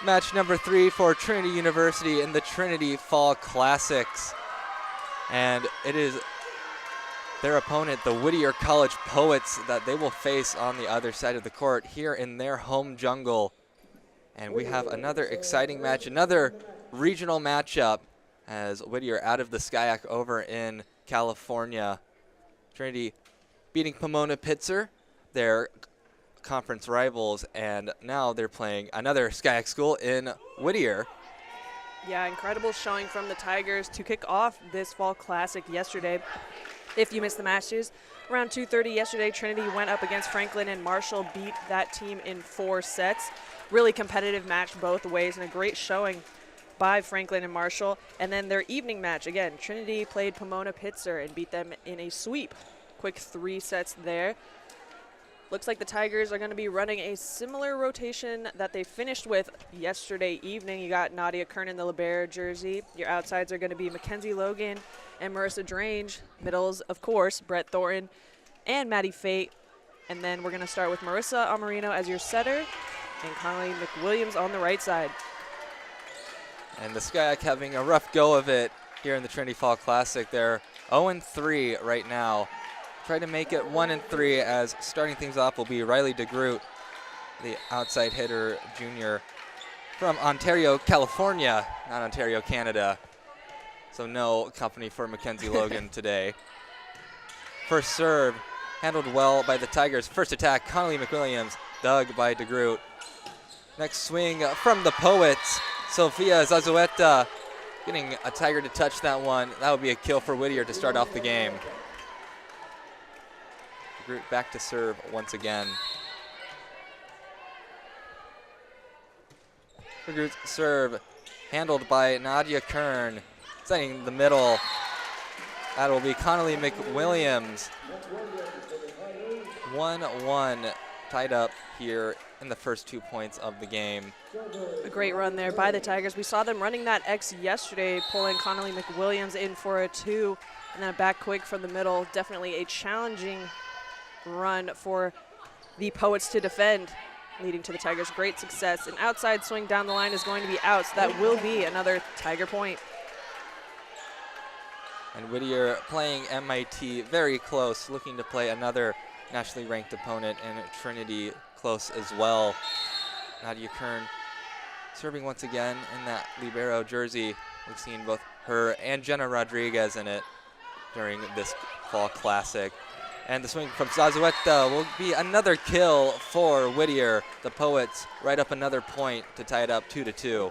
Match number 3 for Trinity University in the Trinity Fall Classics. And it is their opponent, the Whittier College Poets, that they will face on the other side of the court here in their home jungle. And we have another exciting match, another regional matchup as Whittier out of the SCIAC over in California. Trinity beating Pomona-Pitzer, their conference rivals, and now they're playing another SCIAC school in Whittier. Yeah, incredible showing from the Tigers to kick off this Fall Classic yesterday. If you missed the matches, around 2:30 yesterday, Trinity went up against Franklin and Marshall, beat that team in 4 sets. Really competitive match both ways and a great showing by Franklin and Marshall. And then their evening match, again, Trinity played Pomona-Pitzer and beat them in a sweep. Quick 3 sets there. Looks like the Tigers are going to be running a similar rotation that they finished with yesterday evening. You got Nadia Kern in the libero jersey. Your outsides are going to be Mackenzie Logan and Marissa Drange. Middles, of course, Brett Thornton and Maddie Fate. And then we're going to start with Marissa Amarino as your setter and Connolly McWilliams on the right side. And the SCIAC having a rough go of it here in the Trinity Fall Classic. They're 0-3 right now. Try to make it 1-3 as starting things off will be Riley DeGroot, the outside hitter junior from Ontario, California, not Ontario, Canada. So no company for Mackenzie Logan today. First serve handled well by the Tigers. First attack, Connolly McWilliams, dug by DeGroot. Next swing from the Poets, Sofia Zazueta getting a Tiger to touch that one. That would be a kill for Whittier to start off the game. DeGroot back to serve once again. DeGroot's serve handled by Nadia Kern, setting the middle. That will be Connolly McWilliams. 1-1 tied up here in the first 2 points of the game. A great run there by the Tigers. We saw them running that X yesterday, pulling Connolly McWilliams in for a 2, and then a back quick from the middle. Definitely a challenging run for the Poets to defend, leading to the Tigers' great success. An outside swing down the line is going to be out, so that will be another Tiger point. And Whittier playing MIT very close, looking to play another nationally ranked opponent, and Trinity close as well. Nadia Kern serving once again in that libero jersey. We've seen both her and Jenna Rodriguez in it during this Fall Classic. And the swing from Zazueta will be another kill for Whittier. The Poets right up another point to tie it up 2-2.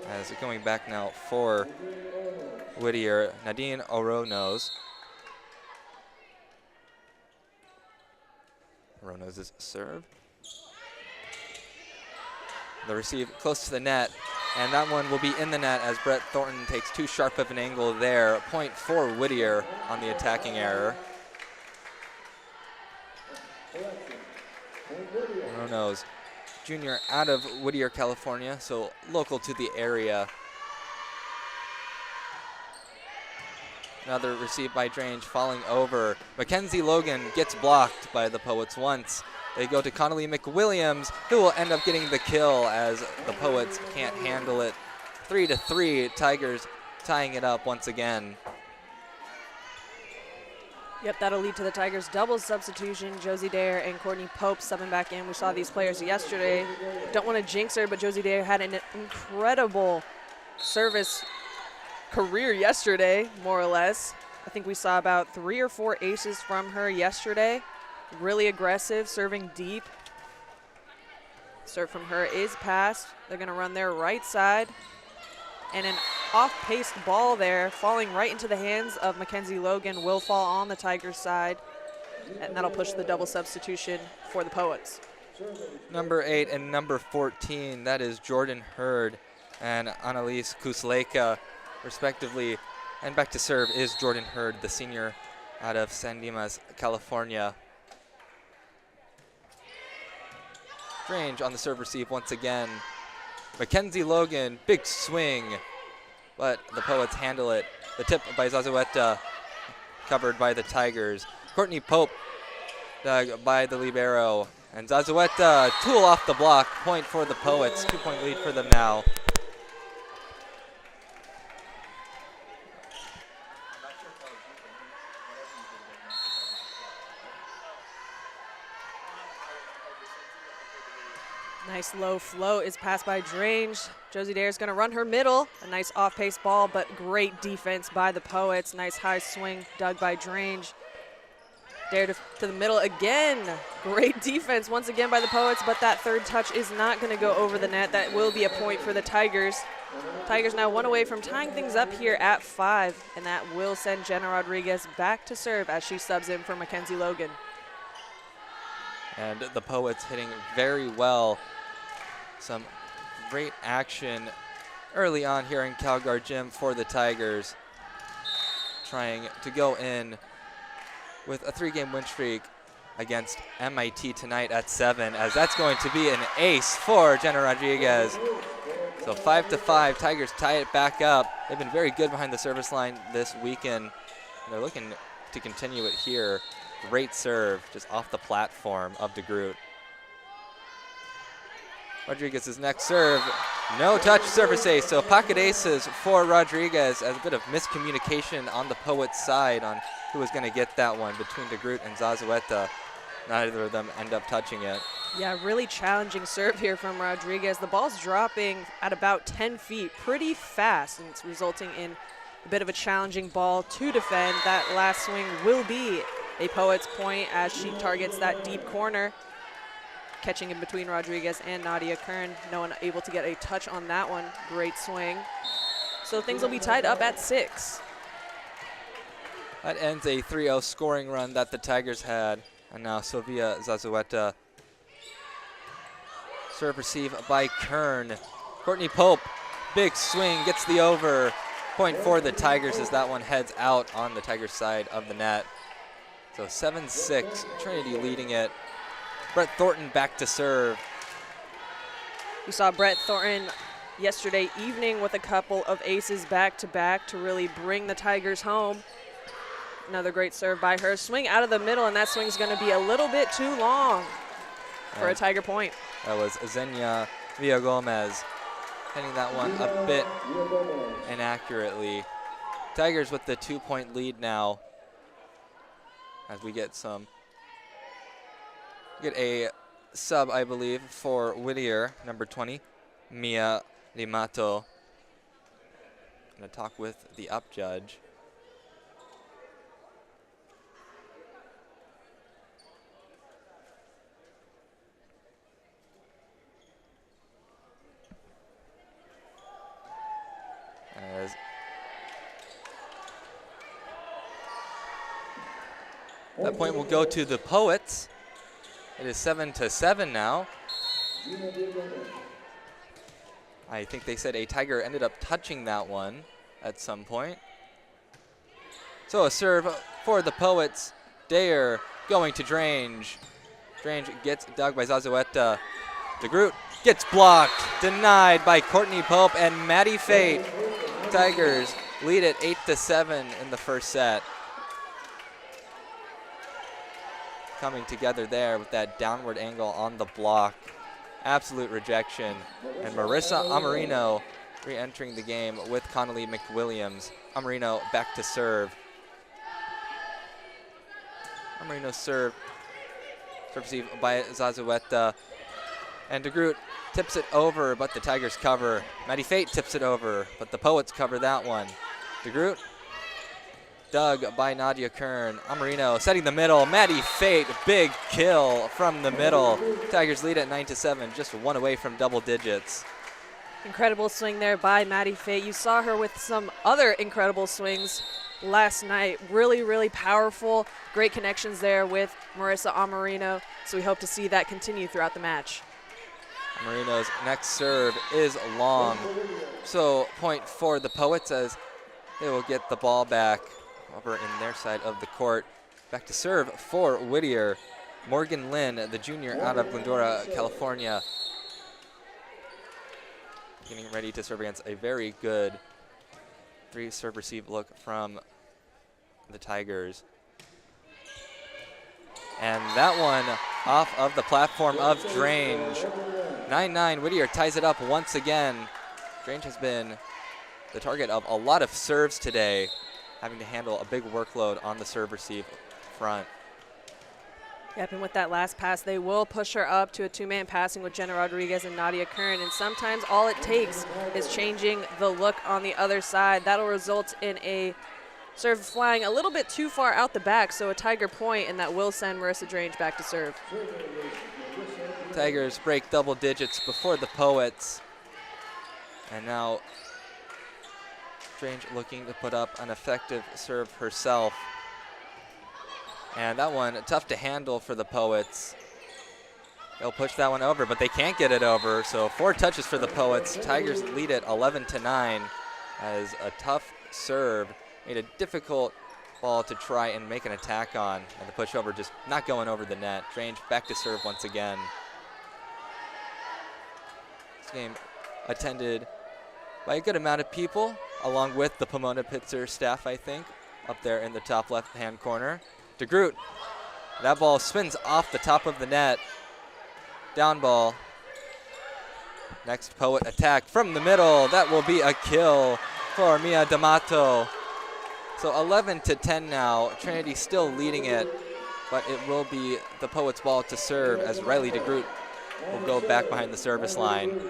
As going back now for Whittier, Nadine Oronos. Oronos' serve. The receive close to the net, and that one will be in the net as Brett Thornton takes too sharp of an angle there. Point for Whittier on the attacking error. Oronos, junior out of Whittier, California, so local to the area. Another receive by Drange, falling over. Mackenzie Logan gets blocked by the Poets once. They go to Connolly McWilliams, who will end up getting the kill as the Poets can't handle it. 3-3, Tigers tying it up once again. Yep, that'll lead to the Tigers' double substitution. Josie Dare and Courtney Pope subbing back in. We saw these players yesterday. Don't want to jinx her, but Josie Dare had an incredible service career yesterday, more or less. I think we saw about 3 or 4 aces from her yesterday. Really aggressive, serving deep. Serve from her is passed. They're going to run their right side. And an off-paced ball there, falling right into the hands of Mackenzie Logan, will fall on the Tigers' side. And that'll push the double substitution for the Poets. Number 8 and number 14, that is Jordan Hurd and Annalise Kusleka, respectively. And back to serve is Jordan Hurd, the senior out of San Dimas, California. Strange on the serve receive once again. Mackenzie Logan, big swing, but the Poets handle it. The tip by Zazueta, covered by the Tigers. Courtney Pope dug by the libero, And Zazueta, tool off the block, point for the Poets, 2-point lead for them now. Nice low float is passed by Drange. Josie Dare is going to run her middle. A nice off-pace ball, but great defense by the Poets. Nice high swing dug by Drange. Dare to the middle again. Great defense once again by the Poets, but that third touch is not going to go over the net. That will be a point for the Tigers. Tigers now one away from tying things up here at 5, and that will send Jenna Rodriguez back to serve as she subs in for Mackenzie Logan. And the Poets hitting very well. Some great action early on here in Calgary Gym for the Tigers, trying to go in with a 3-game win streak against MIT tonight at 7, as that's going to be an ace for Jenna Rodriguez. So 5-5, Tigers tie it back up. They've been very good behind the service line this weekend, and they're looking to continue it here. Great serve just off the platform of DeGroot. Rodriguez's next serve, no touch service ace, so pocket aces for Rodriguez, as a bit of miscommunication on the Poets' side on who was going to get that one between DeGroot and Zazueta. Neither of them end up touching it. Yeah, really challenging serve here from Rodriguez. The ball's dropping at about 10 feet pretty fast, and it's resulting in a bit of a challenging ball to defend. That last swing will be a Poets point as she targets that deep corner. Catching in between Rodriguez and Nadia Kern. No one able to get a touch on that one. Great swing. So things will be tied up at 6. That ends a 3-0 scoring run that the Tigers had. And now Sylvia Zazueta. Serve receive by Kern. Courtney Pope, big swing, gets the over. Point for the Tigers as that one heads out on the Tigers side of the net. So 7-6, Trinity leading it. Brett Thornton back to serve. We saw Brett Thornton yesterday evening with a couple of aces back-to-back to really bring the Tigers home. Another great serve by her. Swing out of the middle, and that swing's going to be a little bit too long for a Tiger point. That was Xenia Villagomez hitting that one a bit inaccurately. Tigers with the 2-point lead now as we get a sub, I believe, for Whittier, number 20, Mia Limato. Gonna talk with the up judge. As that point will go to the Poets. It is 7-7 now. I think they said a Tiger ended up touching that one at some point. So a serve for the Poets. Dare going to Drange. Drange gets dug by Zazueta. DeGroot gets blocked, denied by Courtney Pope and Maddie Fate. Tigers lead it 8-7 in the first set. Coming together there with that downward angle on the block. Absolute rejection. And Marissa Amarino re-entering the game with Connolly McWilliams. Amarino back to serve. Amarino serve received by Zazueta. And DeGroot tips it over, but the Tigers cover. Maddie Fate tips it over, but the Poets cover that one. DeGroot dug by Nadia Kern. Amarino setting the middle. Maddie Fate, big kill from the middle. Tigers lead at 9-7, just one away from double digits. Incredible swing there by Maddie Fate. You saw her with some other incredible swings last night. Really, really powerful. Great connections there with Marissa Amarino. So we hope to see that continue throughout the match. Amarino's next serve is long. So point for the Poets as they will get the ball back over in their side of the court. Back to serve for Whittier. Morgan Lynn, the junior out of Glendora, California. Getting ready to serve against a very good 3-serve receive look from the Tigers. And that one off of the platform of Drange. 9-9, Whittier ties it up once again. Drange has been the target of a lot of serves today, having to handle a big workload on the serve receive front. Yep, and with that last pass, they will push her up to a two-man passing with Jenna Rodriguez and Nadia Kern, and sometimes all it takes is changing the look on the other side. That'll result in a serve flying a little bit too far out the back, so a Tiger point, and that will send Marissa Drange back to serve. Tigers break double digits before the Poets, and now Drange looking to put up an effective serve herself. And that one, tough to handle for the Poets. They'll push that one over, but they can't get it over. So 4 touches for the Poets. Tigers lead it 11-9 as a tough serve made a difficult ball to try and make an attack on. And the pushover just not going over the net. Drange back to serve once again. This game attended by a good amount of people, along with the Pomona Pitzer staff, I think, up there in the top left-hand corner. DeGroot, that ball spins off the top of the net. Down ball. Next Poet attack from the middle. That will be a kill for Mia D'Amato. So 11-10 now. Trinity still leading it, but it will be the Poets' ball to serve as Riley DeGroot will go back behind the service line.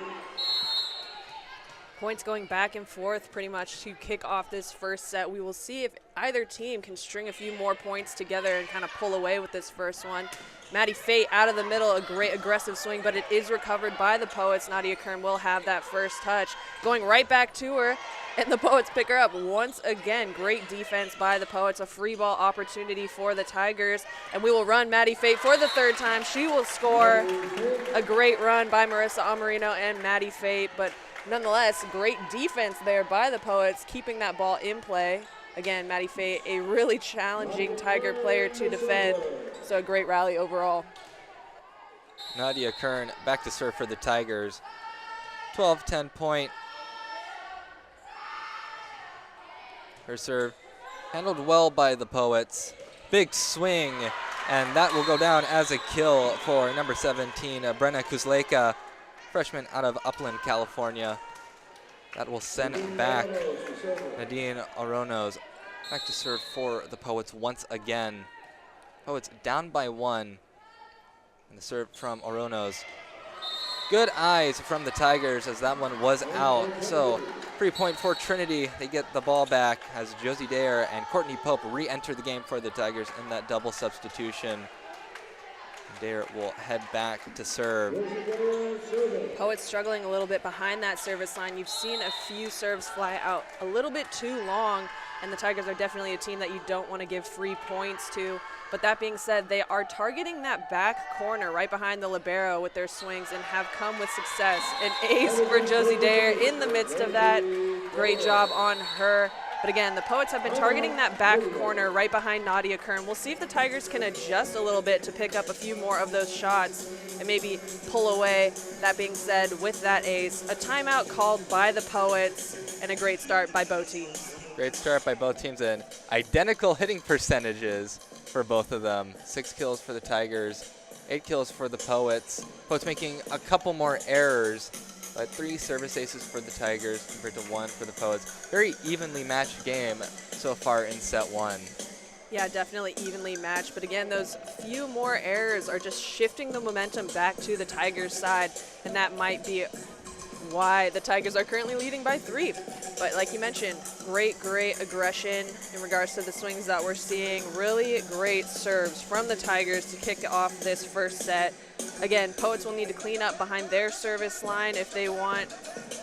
Points going back and forth pretty much to kick off this first set. We will see if either team can string a few more points together and kind of pull away with this first one. Maddie Fate out of the middle, a great aggressive swing, but it is recovered by the Poets. Nadia Kern will have that first touch. Going right back to her, and the Poets pick her up once again. Great defense by the Poets. A free ball opportunity for the Tigers, and we will run Maddie Fate for the third time. She will score. A great run by Marissa Amarino and Maddie Fate, but nonetheless, great defense there by the Poets, keeping that ball in play. Again, Maddie Fate, a really challenging Tiger player to defend, so a great rally overall. Nadia Kern back to serve for the Tigers. 12-10 point. Her serve handled well by the Poets. Big swing, and that will go down as a kill for number 17, Brenna Kuzleka, freshman out of Upland, California. That will send back Nadine Oronos back to serve for the Poets once again. Poets down by 1. And the serve from Oronos. Good eyes from the Tigers as that one was out. So 3 point for Trinity. They get the ball back as Josie Dare and Courtney Pope re-enter the game for the Tigers in that double substitution. Dare will head back to serve. Poets struggling a little bit behind that service line. You've seen a few serves fly out a little bit too long, and the Tigers are definitely a team that you don't want to give free points to. But that being said, they are targeting that back corner right behind the libero with their swings and have come with success. An ace for Josie Dare in the midst of that. Great job on her. But again, the Poets have been targeting that back corner right behind Nadia Kern. We'll see if the Tigers can adjust a little bit to pick up a few more of those shots and maybe pull away. That being said, with that ace, a timeout called by the Poets and a great start by both teams. Great start by both teams and identical hitting percentages for both of them. 6 kills for the Tigers, 8 kills for the Poets. Poets making a couple more errors, but 3 service aces for the Tigers compared to 1 for the Poets. Very evenly matched game so far in set 1. Yeah, definitely evenly matched. But again, those few more errors are just shifting the momentum back to the Tigers' side, and that might be why the Tigers are currently leading by 3. But like you mentioned, great aggression in regards to the swings that we're seeing. Really great serves from the Tigers to kick off this first set. Again, Poets will need to clean up behind their service line if they want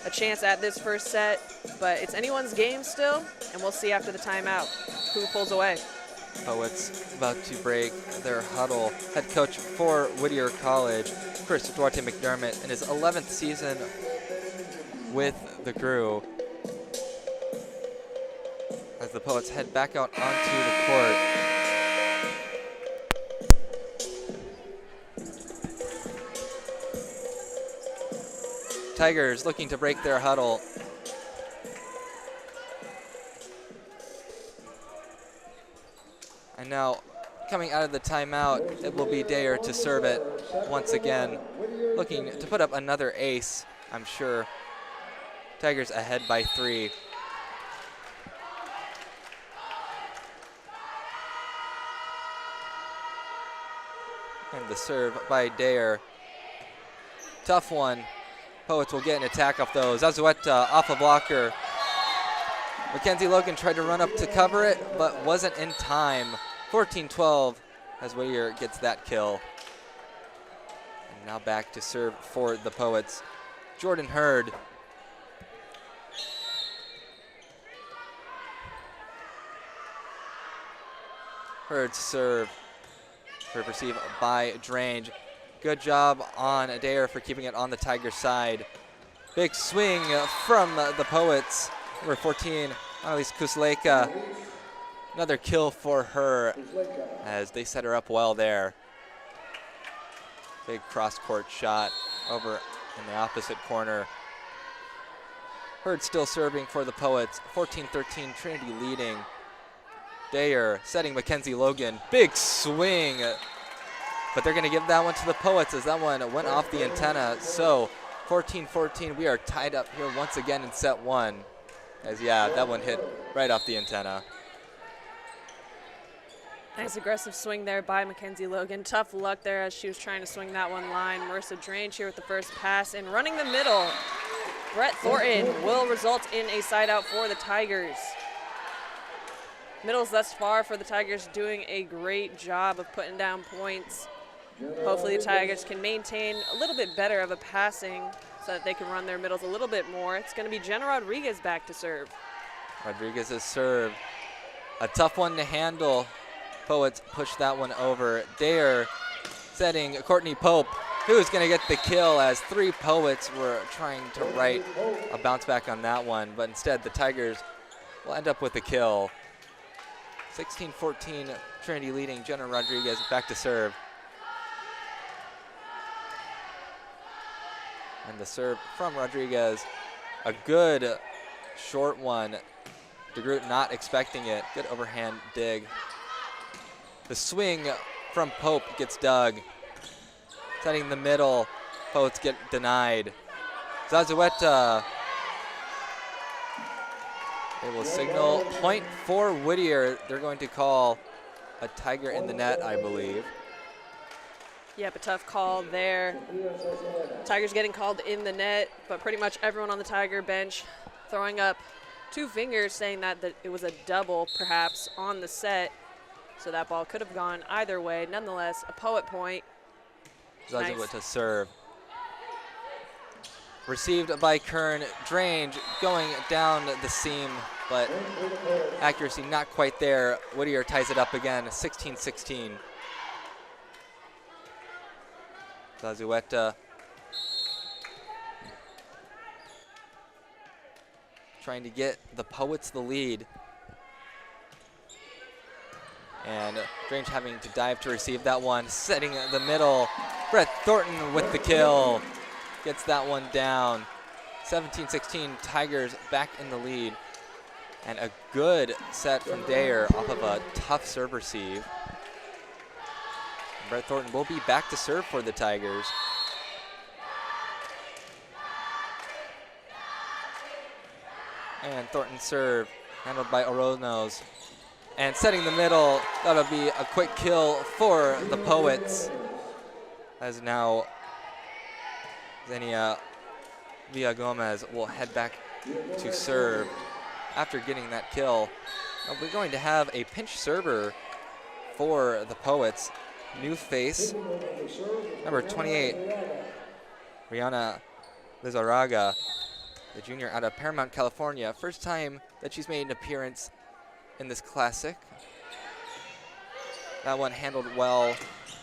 a chance at this first set. But it's anyone's game still, and we'll see after the timeout who pulls away. Poets about to break their huddle. Head coach for Whittier College, Chris Duarte McDermott, in his 11th season with the crew. As the Poets head back out onto the court. Tigers looking to break their huddle. And now coming out of the timeout, it will be Dayer to serve it once again. Looking to put up another ace, I'm sure. Tigers ahead by 3. And the serve by Dayer. Tough one. Poets will get an attack off those. Zazueta off a blocker. Mackenzie Logan tried to run up to cover it, but wasn't in time. 14-12 as Whittier gets that kill. And now back to serve for the Poets. Jordan Hurd. Hurd's serve. Serve received by Drange. Good job on Dayer for keeping it on the Tiger side. Big swing from the Poets. Number 14, Annalise Kusleka. Another kill for her as they set her up well there. Big cross-court shot over in the opposite corner. Hurd still serving for the Poets. 14-13, Trinity leading. Dayer setting Mackenzie Logan. Big swing. But they're going to give that one to the Poets as that one went off the antenna. So 14-14, we are tied up here once again in set 1. As yeah, that one hit right off the antenna. Nice aggressive swing there by Mackenzie Logan. Tough luck there as she was trying to swing that one line. Marissa Drange here with the first pass and running the middle. Brett Thornton will result in a side out for the Tigers. Middles thus far for the Tigers doing a great job of putting down points. Hopefully the Tigers can maintain a little bit better of a passing so that they can run their middles a little bit more. It's going to be Jenna Rodriguez back to serve. Rodriguez's serve. A tough one to handle. Poets push that one over. Dayer setting Courtney Pope, who's going to get the kill as 3 Poets were trying to write a bounce back on that one, but instead the Tigers will end up with the kill. 16-14, Trinity leading. Jenna Rodriguez back to serve. And the serve from Rodriguez, a good short one. DeGroot not expecting it. Good overhand dig. The swing from Pope gets dug. Setting the middle, Poets get denied. Zazueta. They will signal point for Whittier. They're going to call a Tiger in the net, I believe. Yep, a tough call there. Tigers getting called in the net, but pretty much everyone on the Tiger bench throwing up 2 fingers saying that it was a double perhaps on the set. So that ball could have gone either way. Nonetheless, a Poet point. Zazueta Nice. to serve. Received by Kern. Drange going down the seam, but accuracy not quite there. Whittier ties it up again, 16-16. Zazueta trying to get the Poets the lead. And Drange having to dive to receive that one, setting the middle. Brett Thornton with the kill. Gets that one down. 17-16, Tigers back in the lead. And a good set from Dayer off of a tough serve receive. And Brett Thornton will be back to serve for the Tigers. And Thornton's serve handled by Oronos. And setting the middle, that'll be a quick kill for the Poets. As now Xenia Villagomez will head back to serve after getting that kill. Now we're going to have a pinch server for the Poets. New face, number 28, Rihanna Lizarraga, the junior out of Paramount, California. First time that she's made an appearance in this classic. That one handled well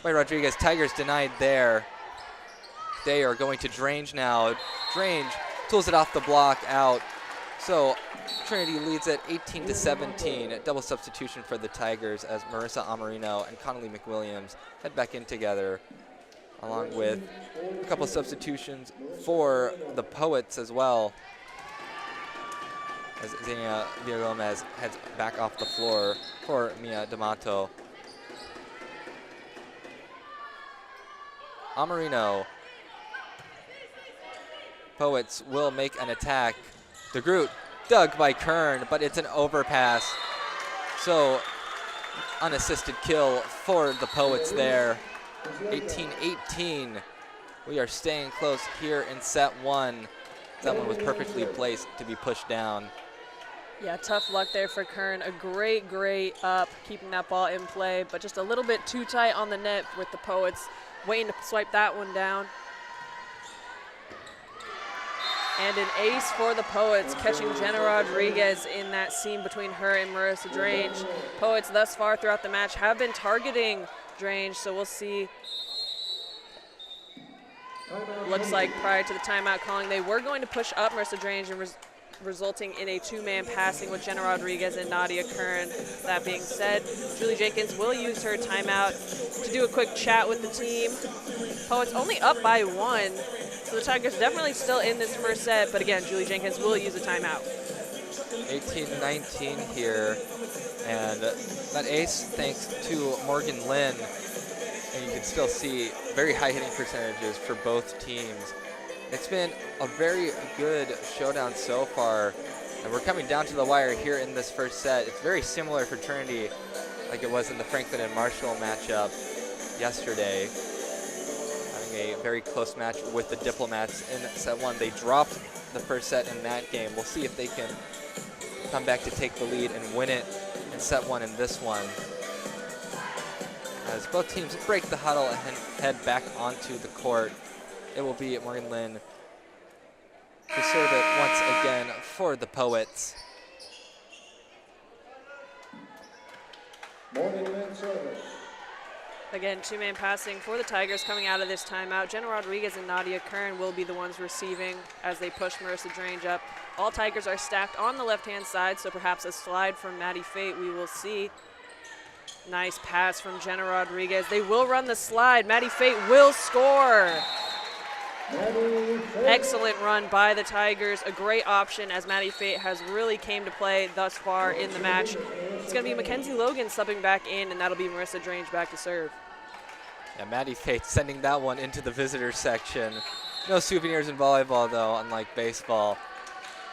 by Rodriguez. Tigers denied there. They are going to Drange now. Drange tools it off the block out. So Trinity leads it 18-17. Double substitution for the Tigers as Marissa Amarino and Connolly McWilliams head back in together, along with a couple substitutions for the Poets as well, as Xenia Villagomez heads back off the floor for Mia D'Amato. Amarino. Poets will make an attack. DeGroot dug by Kern, but it's an overpass. So unassisted kill for the Poets there. 18-18. We are staying close here in set one. That one was perfectly placed to be pushed down. Yeah, tough luck there for Kern. A great up, keeping that ball in play, but just a little bit too tight on the net with the Poets waiting to swipe that one down. And an ace for the Poets, catching Jenna Rodriguez in that seam between her and Marissa Drange. Poets thus far throughout the match have been targeting Drange, so we'll see. Looks like prior to the timeout calling, they were going to push up Marissa Drange and resulting in a two-man passing with Jenna Rodriguez and Nadia Kern. That being said, Julie Jenkins will use her timeout to do a quick chat with the team. Poets only up by 1. So the Tigers definitely still in this first set, but again, Julie Jenkins will use a timeout. 18-19 here, and that ace thanks to Morgan Lynn, and you can still see very high hitting percentages for both teams. It's been a very good showdown so far, and we're coming down to the wire here in this first set. It's very similar for Trinity, like it was in the Franklin and Marshall matchup yesterday. A very close match with the Diplomats in set one. They dropped the first set in that game. We'll see if they can come back to take the lead and win it in set one in this one. As both teams break the huddle and head back onto the court, it will be Morgan Lynn to serve it once again for the Poets. Morgan Lynn service. Again, two-man passing for the Tigers coming out of this timeout. Jenna Rodriguez and Nadia Kern will be the ones receiving as they push Marissa Drange up. All Tigers are stacked on the left-hand side, so perhaps a slide from Maddie Fate we will see. Nice pass from Jenna Rodriguez. They will run the slide. Maddie Fate will score. Excellent run by the Tigers. A great option as Maddie Fate has really came to play thus far in the match. It's going to be Mackenzie Logan subbing back in, and that'll be Marissa Drange back to serve. Yeah, Maddie Fate sending that one into the visitor section. No souvenirs in volleyball, though, unlike baseball.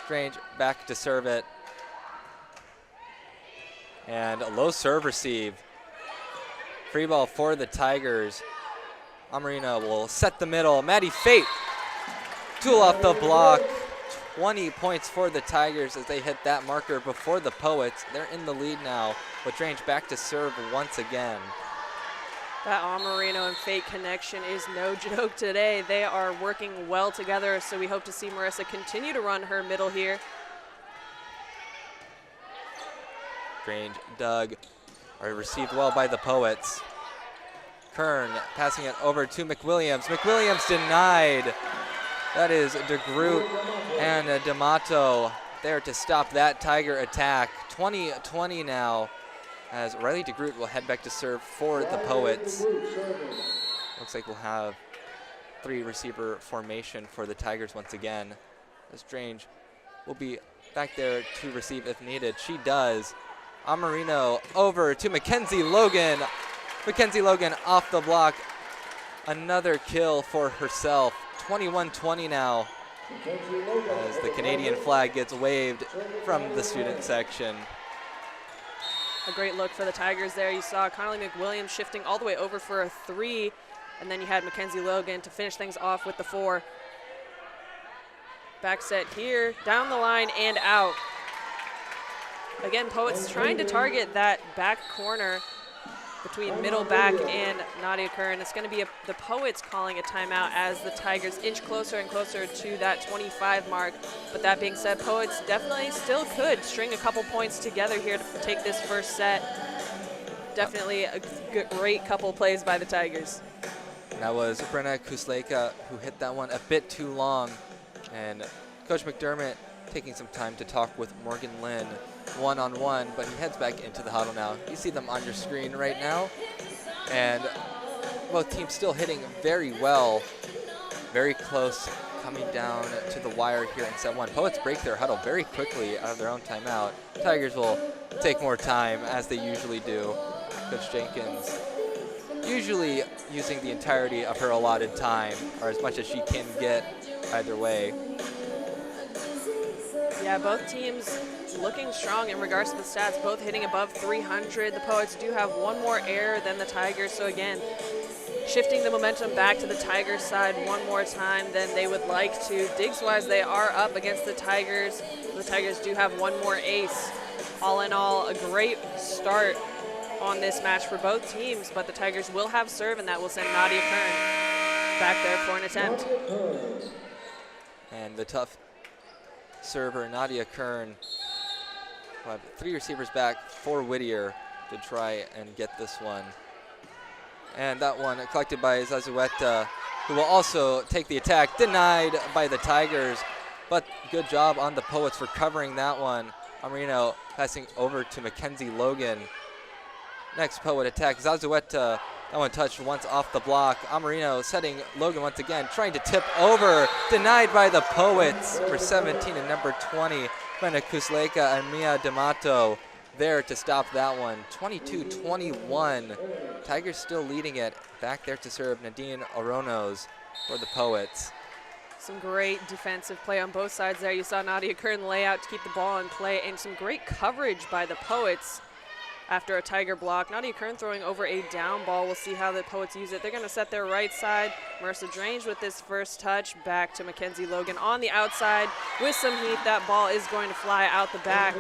Drange back to serve it. And a low serve receive. Free ball for the Tigers. Amarino will set the middle. Maddie Fate, tool off the block. 20 points for the Tigers as they hit that marker before the Poets. They're in the lead now, with Drange back to serve once again. That Amarino and Fate connection is no joke today. They are working well together, so we hope to see Marissa continue to run her middle here. Drange dug, or received well by the Poets. Kern passing it over to McWilliams. McWilliams denied. That is DeGroot and D'Amato there to stop that Tiger attack. 20-20 now as Riley DeGroot will head back to serve for the Poets. Looks like we'll have 3 receiver formation for the Tigers once again. As Drange will be back there to receive if needed. She does. Amarino over to Mackenzie Logan. Mackenzie Logan off the block. Another kill for herself. 21-20 now as the Canadian flag gets waved from the student section. A great look for the Tigers there. You saw Connolly McWilliams shifting all the way over for a 3, and then you had Mackenzie Logan to finish things off with the 4. Back set here, down the line and out. Again, Poets trying to target that back corner between middle back and Nadia Kern. It's going to be the Poets calling a timeout as the Tigers inch closer and closer to that 25 mark. But that being said, Poets definitely still could string a couple points together here to take this first set. Definitely a great couple plays by the Tigers. That was Brenna Kusleka who hit that one a bit too long. And Coach McDermott taking some time to talk with Morgan Lynn one-on-one, but he heads back into the huddle now. You see them on your screen right now. And both teams still hitting very well, very close, coming down to the wire here in set 1. Poets break their huddle very quickly out of their own timeout. Tigers will take more time, as they usually do. Coach Jenkins usually using the entirety of her allotted time, or as much as she can get either way. Yeah, both teams looking strong in regards to the stats, both hitting above 300. The Poets do have one more error than the Tigers, so again, shifting the momentum back to the Tigers side one more time than they would like to. Digs-wise, they are up against the Tigers. The Tigers do have one more ace. All in all, a great start on this match for both teams, but the Tigers will have serve, and that will send Nadia Kern back there for an attempt. And the tough server, Nadia Kern, will have 3 receivers back for Whittier to try and get this one. And that one collected by Zazueta, who will also take the attack. Denied by the Tigers, but good job on the Poets for covering that one. Amarino passing over to Mackenzie Logan. Next Poet attack, Zazueta. That one touched once off the block. Amarino setting Logan once again, trying to tip over. Denied by the Poets. Number 17 and number 20, Brenda Kusleka and Mia D'Amato there to stop that one. 22-21. Tigers still leading it. Back there to serve Nadine Oronos for the Poets. Some great defensive play on both sides there. You saw Nadia Kern lay out to keep the ball in play, and some great coverage by the Poets after a Tiger block. Nadia Kern throwing over a down ball. We'll see how the Poets use it. They're going to set their right side. Marissa Drange with this first touch. Back to Mackenzie Logan on the outside with some heat. That ball is going to fly out the back.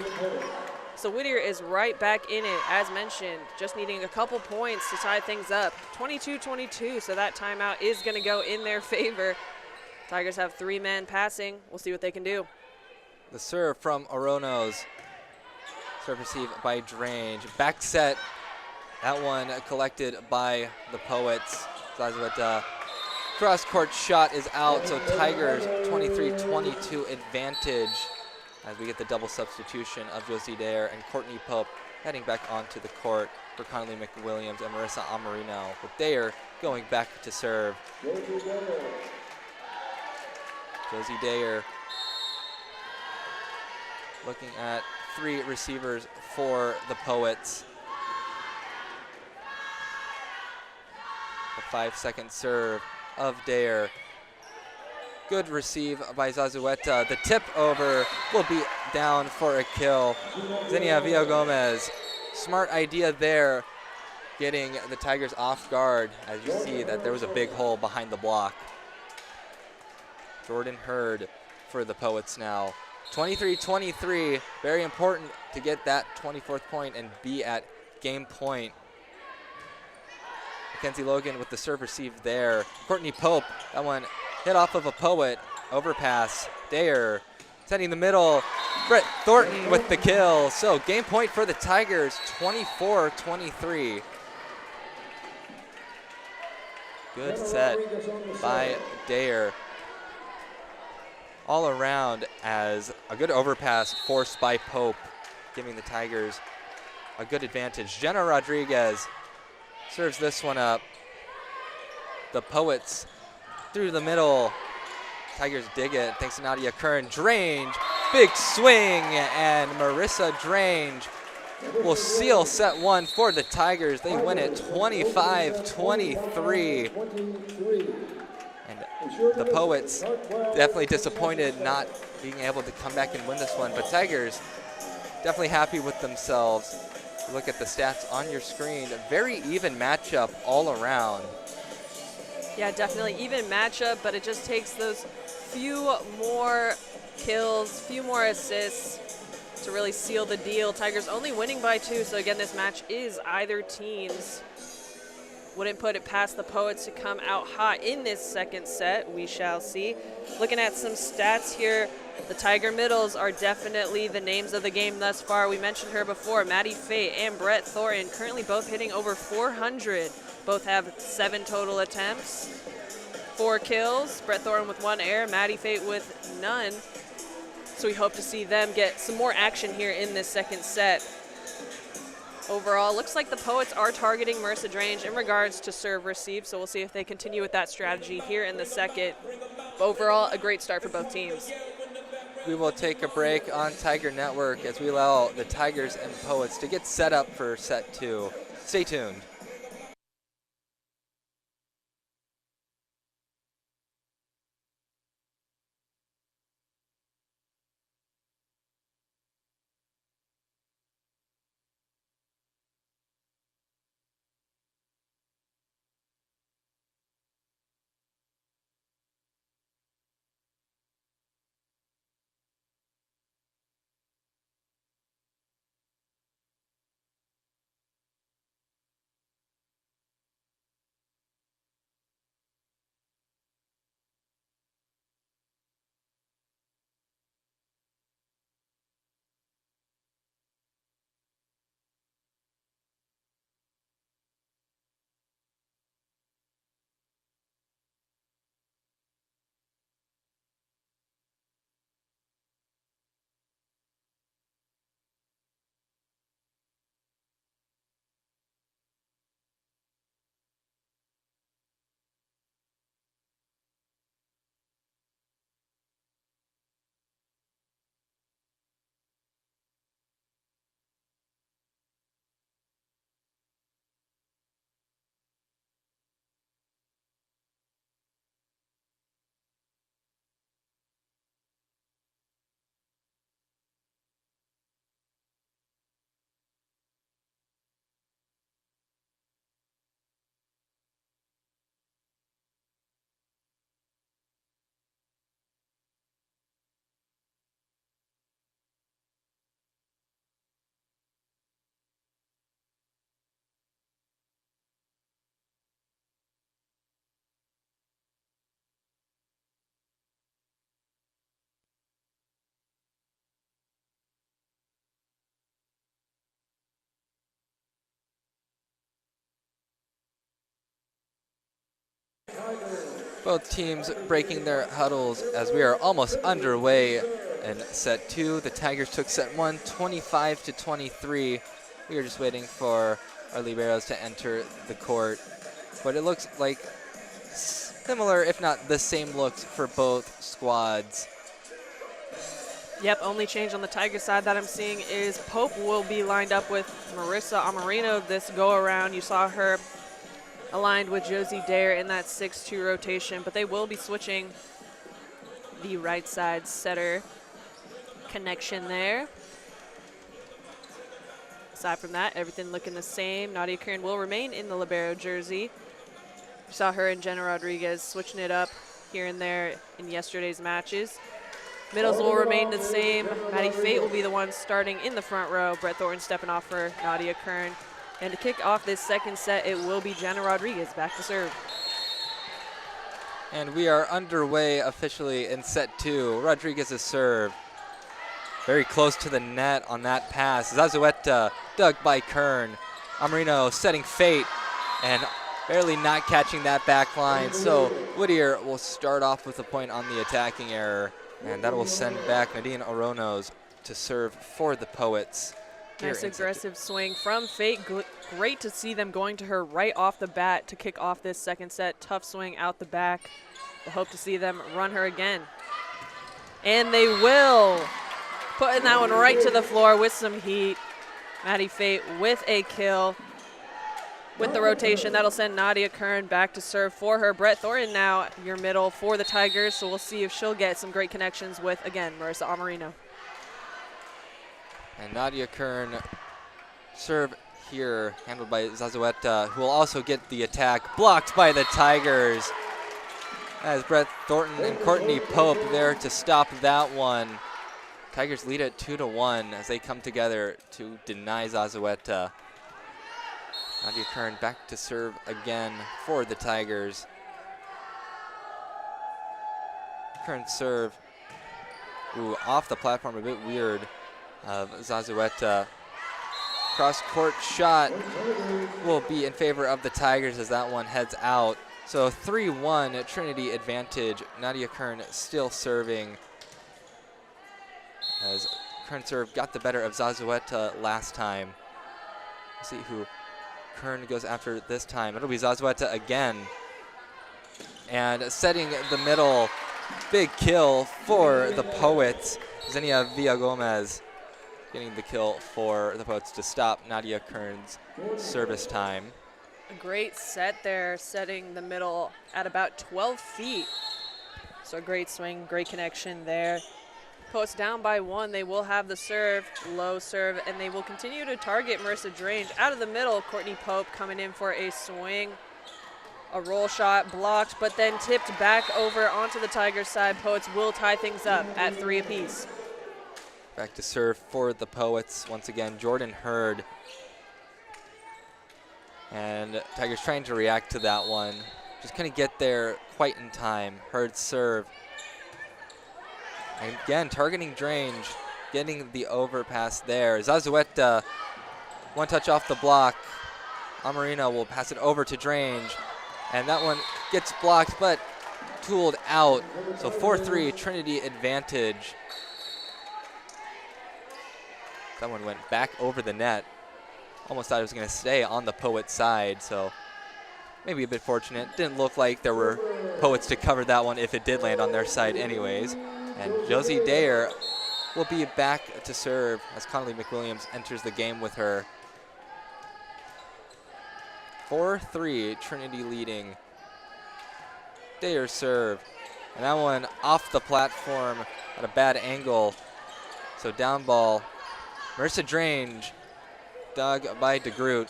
So Whittier is right back in it, as mentioned, just needing a couple points to tie things up. 22-22, so that timeout is going to go in their favor. Tigers have 3 men passing. We'll see what they can do. The serve from Oronos. Serve received by Drange. Back set. That one collected by the Poets. Zazueta. Cross-court shot is out, so Tigers 23-22 advantage as we get the double substitution of Josie Dare and Courtney Pope heading back onto the court for Connolly McWilliams and Marissa Amarino, with Dare going back to serve. Josie Dare looking at 3 receivers for the Poets. The 5-second serve of Dare. Good receive by Zazueta. The tip over will be down for a kill. Xenia Villagomez, smart idea there, getting the Tigers off guard, as you see that there was a big hole behind the block. Jordan Hurd for the Poets now. 23-23, very important to get that 24th point and be at game point. Mackenzie Logan with the serve received there. Courtney Pope, that one hit off of a Poet, overpass. Dare sending the middle. Brett Thornton with the kill. So game point for the Tigers, 24-23. Good set by Dare. All around, as a good overpass forced by Pope, giving the Tigers a good advantage. Jenna Rodriguez serves this one up. The Poets through the middle. Tigers dig it thanks to Nadia Kern. Drange, big swing, and Marissa Drange will seal set 1 for the Tigers. They win it 25-23. And the Poets definitely disappointed not being able to come back and win this one, but Tigers definitely happy with themselves. Look at the stats on your screen. A very even matchup all around. Yeah, definitely even matchup, but it just takes those few more kills, few more assists to really seal the deal. Tigers only winning by 2, so again, this match is either team's. Wouldn't put it past the Poets to come out hot in this second set. We shall see. Looking at some stats here, the Tiger middles are definitely the names of the game thus far. We mentioned her before, Maddie Fate and Brett Thornton, currently both hitting over 400. Both have 7 total attempts, 4 kills. Brett Thornton with 1 error, Maddie Fate with none. So we hope to see them get some more action here in this second set. Overall, looks like the Poets are targeting Marissa Drange in regards to serve receive, so we'll see if they continue with that strategy here in the second. Overall, a great start for both teams. We will take a break on Tiger Network as we allow the Tigers and Poets to get set up for set 2. Stay tuned. Both teams breaking their huddles as we are almost underway in set 2. The Tigers took set 1, 25-23. We are just waiting for our liberos to enter the court. But it looks like similar, if not the same looks for both squads. Yep, only change on the Tiger side that I'm seeing is Pope will be lined up with Marissa Amarino this go-around. You saw her aligned with Josie Dare in that 6-2 rotation, but they will be switching the right side setter connection there. Aside from that, everything looking the same. Nadia Kern will remain in the libero jersey. You saw her and Jenna Rodriguez switching it up here and there in yesterday's matches. Middles will remain the same. Maddie Fate will be the one starting in the front row. Brett Thornton stepping off for Nadia Kern. And to kick off this second set, it will be Jenna Rodriguez back to serve. And we are underway officially in set 2. Rodriguez's serve. Very close to the net on that pass. Zazueta dug by Kern. Amarino setting Fate and barely not catching that back line. So Whittier will start off with a point on the attacking error. And that will send back Nadine Oronos to serve for the Poets. Nice aggressive swing from Fate. Great to see them going to her right off the bat to kick off this second set. Tough swing out the back. We hope to see them run her again. And they will. Putting that one right to the floor with some heat. Maddie Fate with a kill. With the rotation, that'll send Nadia Kern back to serve for her. Brett Thornton now your middle for the Tigers, so we'll see if she'll get some great connections with, again, Marissa Amarino. And Nadia Kern serve here, handled by Zazueta, who will also get the attack blocked by the Tigers. As Brett Thornton and Courtney Pope there to stop that one. Tigers lead at 2-1 as they come together to deny Zazueta. Nadia Kern back to serve again for the Tigers. Kern serve, off the platform, a bit weird, of Zazueta. Cross court shot will be in favor of the Tigers as that one heads out. So 3-1 Trinity advantage. Nadia Kern still serving as Kern serve got the better of Zazueta last time. Let's see who Kern goes after this time. It'll be Zazueta again. And setting the middle, big kill for the Poets. Xenia Villagomez getting the kill for the Poets to stop Nadia Kern's service time. A great set there, setting the middle at about 12 feet. So a great swing, great connection there. Poets down by 1. They will have the serve, low serve, and they will continue to target Marissa Drange. Out of the middle, Courtney Pope coming in for a swing. A roll shot blocked, but then tipped back over onto the Tigers side. Poets will tie things up at 3 apiece. Back to serve for the Poets. Once again, Jordan Hurd. And Tigers trying to react to that one. Just couldn't get there quite in time. Hurd's serve. And again, targeting Drange, getting the overpass there. Zazueta, one touch off the block. Amarino will pass it over to Drange. And that one gets blocked, but tooled out. So 4-3 Trinity advantage. That one went back over the net. Almost thought it was going to stay on the Poet side, so maybe a bit fortunate. Didn't look like there were Poets to cover that one if it did land on their side anyways. And Josie Dare will be back to serve as Connolly McWilliams enters the game with her. 4-3, Trinity leading. Dare serve. And that one off the platform at a bad angle. So down ball. Marissa Drange, dug by DeGroot.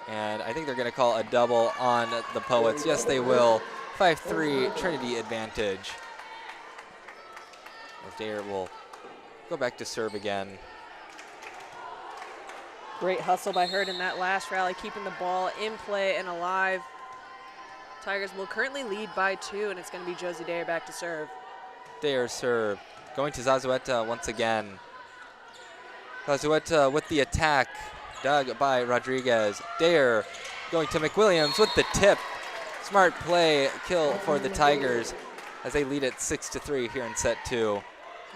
And I think they're going to call a double on the Poets. Yes, they will. 5-3, Trinity advantage. As Dare will go back to serve again. Great hustle by Hurd in that last rally, keeping the ball in play and alive. Tigers will currently lead by 2, and it's going to be Josie Dare back to serve. Dare serve. Going to Zazueta once again. Zazueta with the attack, dug by Rodriguez. Dare going to McWilliams with the tip. Smart play, kill for the Tigers as they lead it 6-3 here in set 2.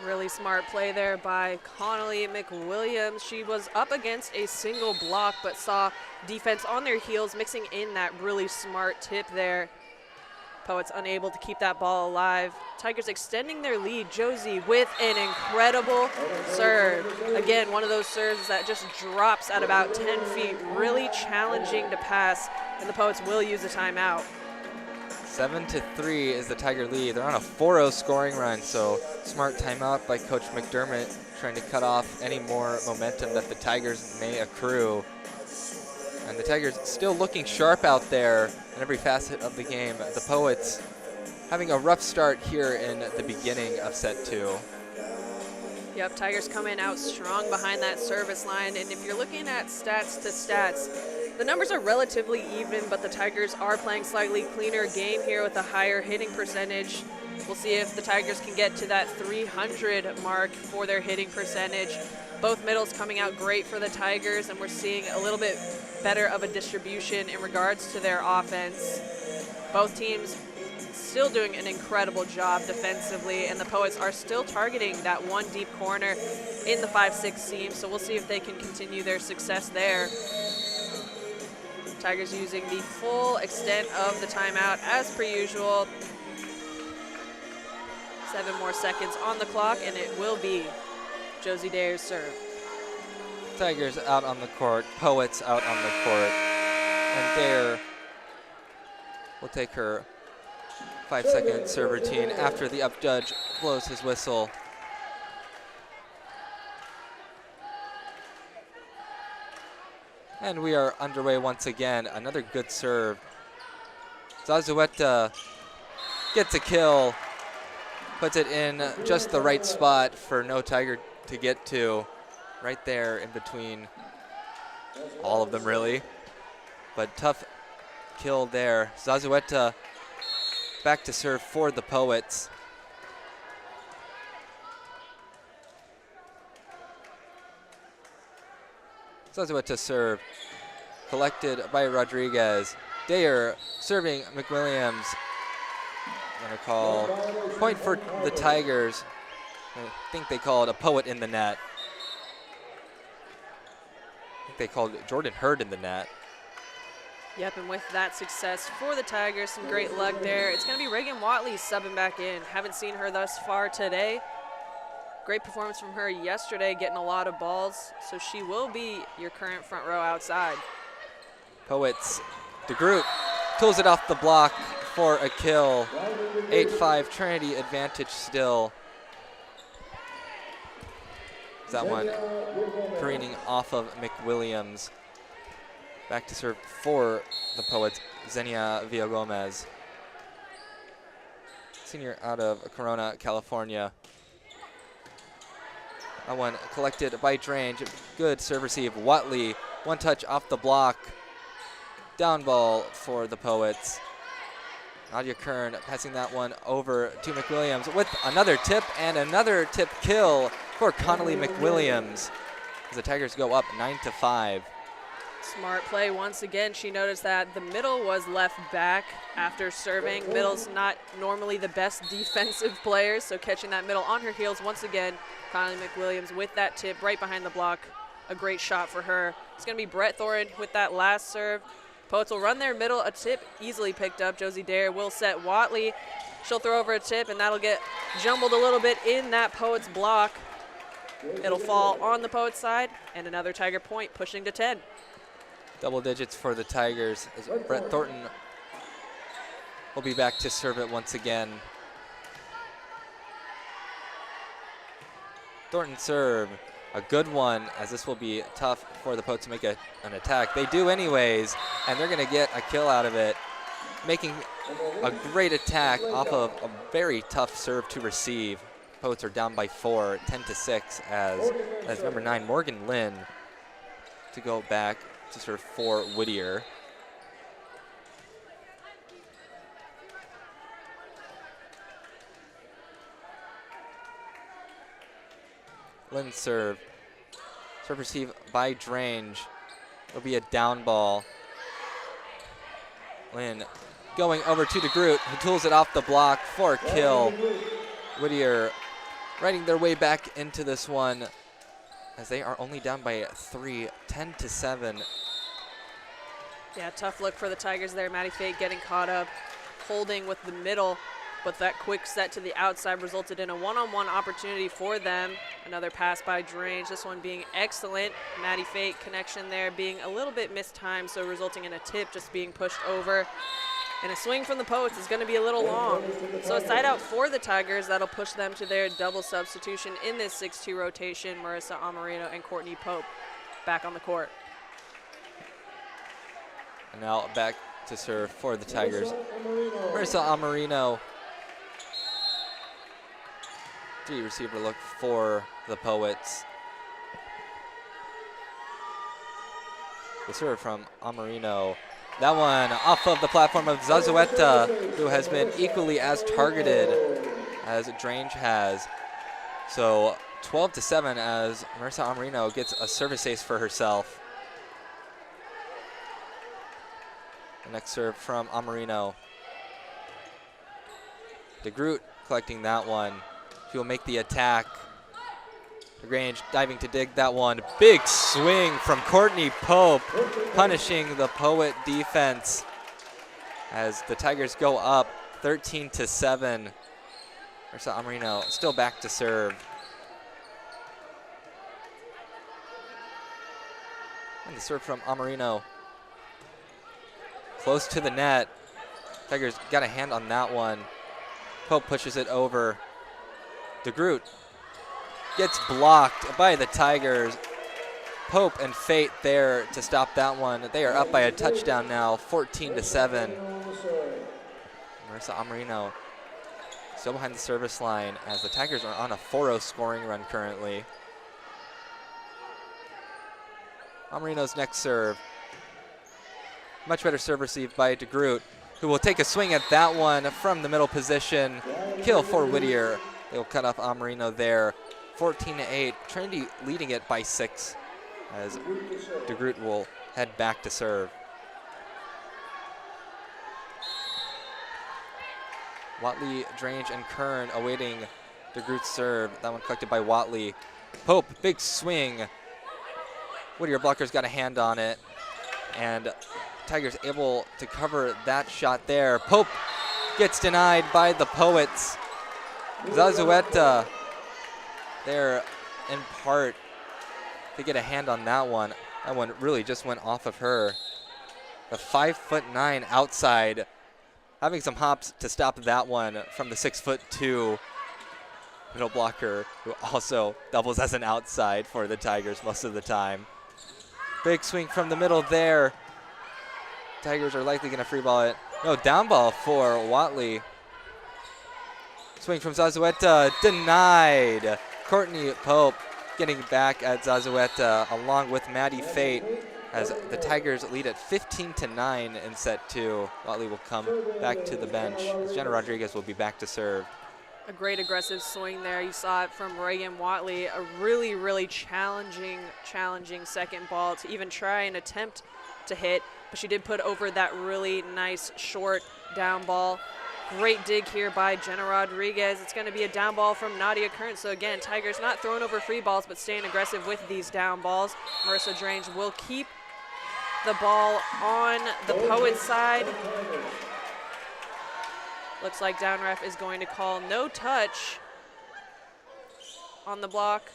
Really smart play there by Connolly McWilliams. She was up against a single block, but saw defense on their heels, mixing in that really smart tip there. Poets unable to keep that ball alive. Tigers extending their lead. Josie with an incredible serve. Again, one of those serves that just drops at about 10 feet. Really challenging to pass, and the Poets will use a timeout. 7-3 is the Tiger lead. They're on a 4-0 scoring run, so smart timeout by Coach McDermott, trying to cut off any more momentum that the Tigers may accrue. And the Tigers still looking sharp out there in every facet of the game. The Poets having a rough start here in the beginning of set 2. Yep, Tigers coming out strong behind that service line. And if you're looking at stats to stats, the numbers are relatively even, but the Tigers are playing slightly cleaner game here with a higher hitting percentage. We'll see if the Tigers can get to that 300 mark for their hitting percentage. Both middles coming out great for the Tigers, and we're seeing a little bit better of a distribution in regards to their offense. Both teams still doing an incredible job defensively, and the Poets are still targeting that one deep corner in the 5-6 seam, so we'll see if they can continue their success there. Tigers using the full extent of the timeout as per usual. 7 more seconds on the clock, and it will be Josie Dayer's serve. Tigers out on the court, Poets out on the court, and Dayer will take her 5-second serve routine after the up judge blows his whistle. And we are underway once again. Another good serve. Zazueta gets a kill, puts it in just the right spot for no Tiger to get to. Right there in between all of them, really. But tough kill there. Zazueta back to serve for the Poets. Zazueta serve, collected by Rodriguez. Dayer serving McWilliams. Gonna call point for the Tigers. I think they called a Poet in the net. I think they called Jordan Hurd in the net. Yep, and with that success for the Tigers, some great luck there. It's going to be Reagan Watley subbing back in. Haven't seen her thus far today. Great performance from her yesterday, getting a lot of balls, so she will be your current front row outside. Poets, DeGroot tools it off the block for a kill. 8-5 Trinity advantage still. That one careening off of McWilliams. Back to serve for the Poets, Xenia Villagomez. Senior out of Corona, California. That one collected by Drange. Good serve receive. Watley, one touch off the block. Down ball for the Poets. Nadia Kern passing that one over to McWilliams with another tip and another tip kill for Connolly McWilliams as the Tigers go up 9-5. Smart play once again. She noticed that the middle was left back after serving. Middle's not normally the best defensive players, so catching that middle on her heels once again. Connolly McWilliams with that tip right behind the block. A great shot for her. It's going to be Brett Thorin with that last serve. Poets will run their middle, a tip easily picked up. Josie Dayer will set Watley. She'll throw over a tip, and that'll get jumbled a little bit in that Poets block. It'll fall on the Poets side, and another Tiger point pushing to 10. Double digits for the Tigers as Brett Thornton will be back to serve it once again. Thornton serve, a good one, as this will be tough for the Poets to make an attack. They do anyways, and they're going to get a kill out of it, making a great attack off of a very tough serve to receive. Poets are down by 4, 10-6, as number 9, Morgan Lynn, to go back to serve for Whittier. Lynn serve. Serve receive by Drange. It'll be a down ball. Lynn going over to DeGroot, who tools it off the block for a kill. Whittier riding their way back into this one as they are only down by 3, 10-7. Yeah, tough look for the Tigers there. Maddie Fate getting caught up, holding with the middle, but that quick set to the outside resulted in a one-on-one opportunity for them. Another pass by Drange, this one being excellent. Maddie Fate connection there being a little bit mistimed, so resulting in a tip just being pushed over. And a swing from the Poets is going to be a little long. So a side out for the Tigers. That'll push them to their double substitution in this 6-2 rotation. Marissa Amarino and Courtney Pope back on the court. And now back to serve for the Tigers. Marissa Amarino. 3 receiver look for the Poets. The serve from Amarino. That one off of the platform of Zazueta, who has been equally as targeted as Drange has. So 12-7 as Marissa Amarino gets a service ace for herself. The next serve from Amarino. DeGroot collecting that one. She will make the attack. Grange diving to dig that one. Big swing from Courtney Pope, punishing the Poet defense as the Tigers go up 13-7. Marissa Amarino still back to serve. And the serve from Amarino. Close to the net. Tigers got a hand on that one. Pope pushes it over. DeGroot gets blocked by the Tigers. Pope and Fate there to stop that one. They are up by a touchdown now, 14-7. Marissa Amarino still behind the service line as the Tigers are on a 4-0 scoring run currently. Amarino's next serve. Much better serve received by DeGroot, who will take a swing at that one from the middle position. Kill for Whittier. They will cut off Amarino there. 14-8, Trinity leading it by 6 as DeGroot will head back to serve. Watley, Drange, and Kern awaiting DeGroot's serve. That one collected by Watley. Pope, big swing. Whittier blocker's got a hand on it, and Tigers able to cover that shot there. Pope gets denied by the Poets. Zazueta there in part to get a hand on that one. That one really just went off of her. The 5'9" outside, having some hops to stop that one from the 6'2" middle blocker, who also doubles as an outside for the Tigers most of the time. Big swing from the middle there. Tigers are likely going to free ball it. No, down ball for Watley. Swing from Zazueta, denied. Courtney Pope getting back at Zazueta along with Maddie Fate as the Tigers lead at 15-9 in set 2. Watley will come back to the bench as Jenna Rodriguez will be back to serve. A great aggressive swing there. You saw it from Reagan Watley. A really, really challenging second ball to even try and attempt to hit, but she did put over that really nice short down ball. Great dig here by Jenna Rodriguez. It's going to be a down ball from Nadia Kern. So again, Tigers not throwing over free balls, but staying aggressive with these down balls. Marissa Drange will keep the ball on the Poets side. Looks like down ref is going to call no touch on the block.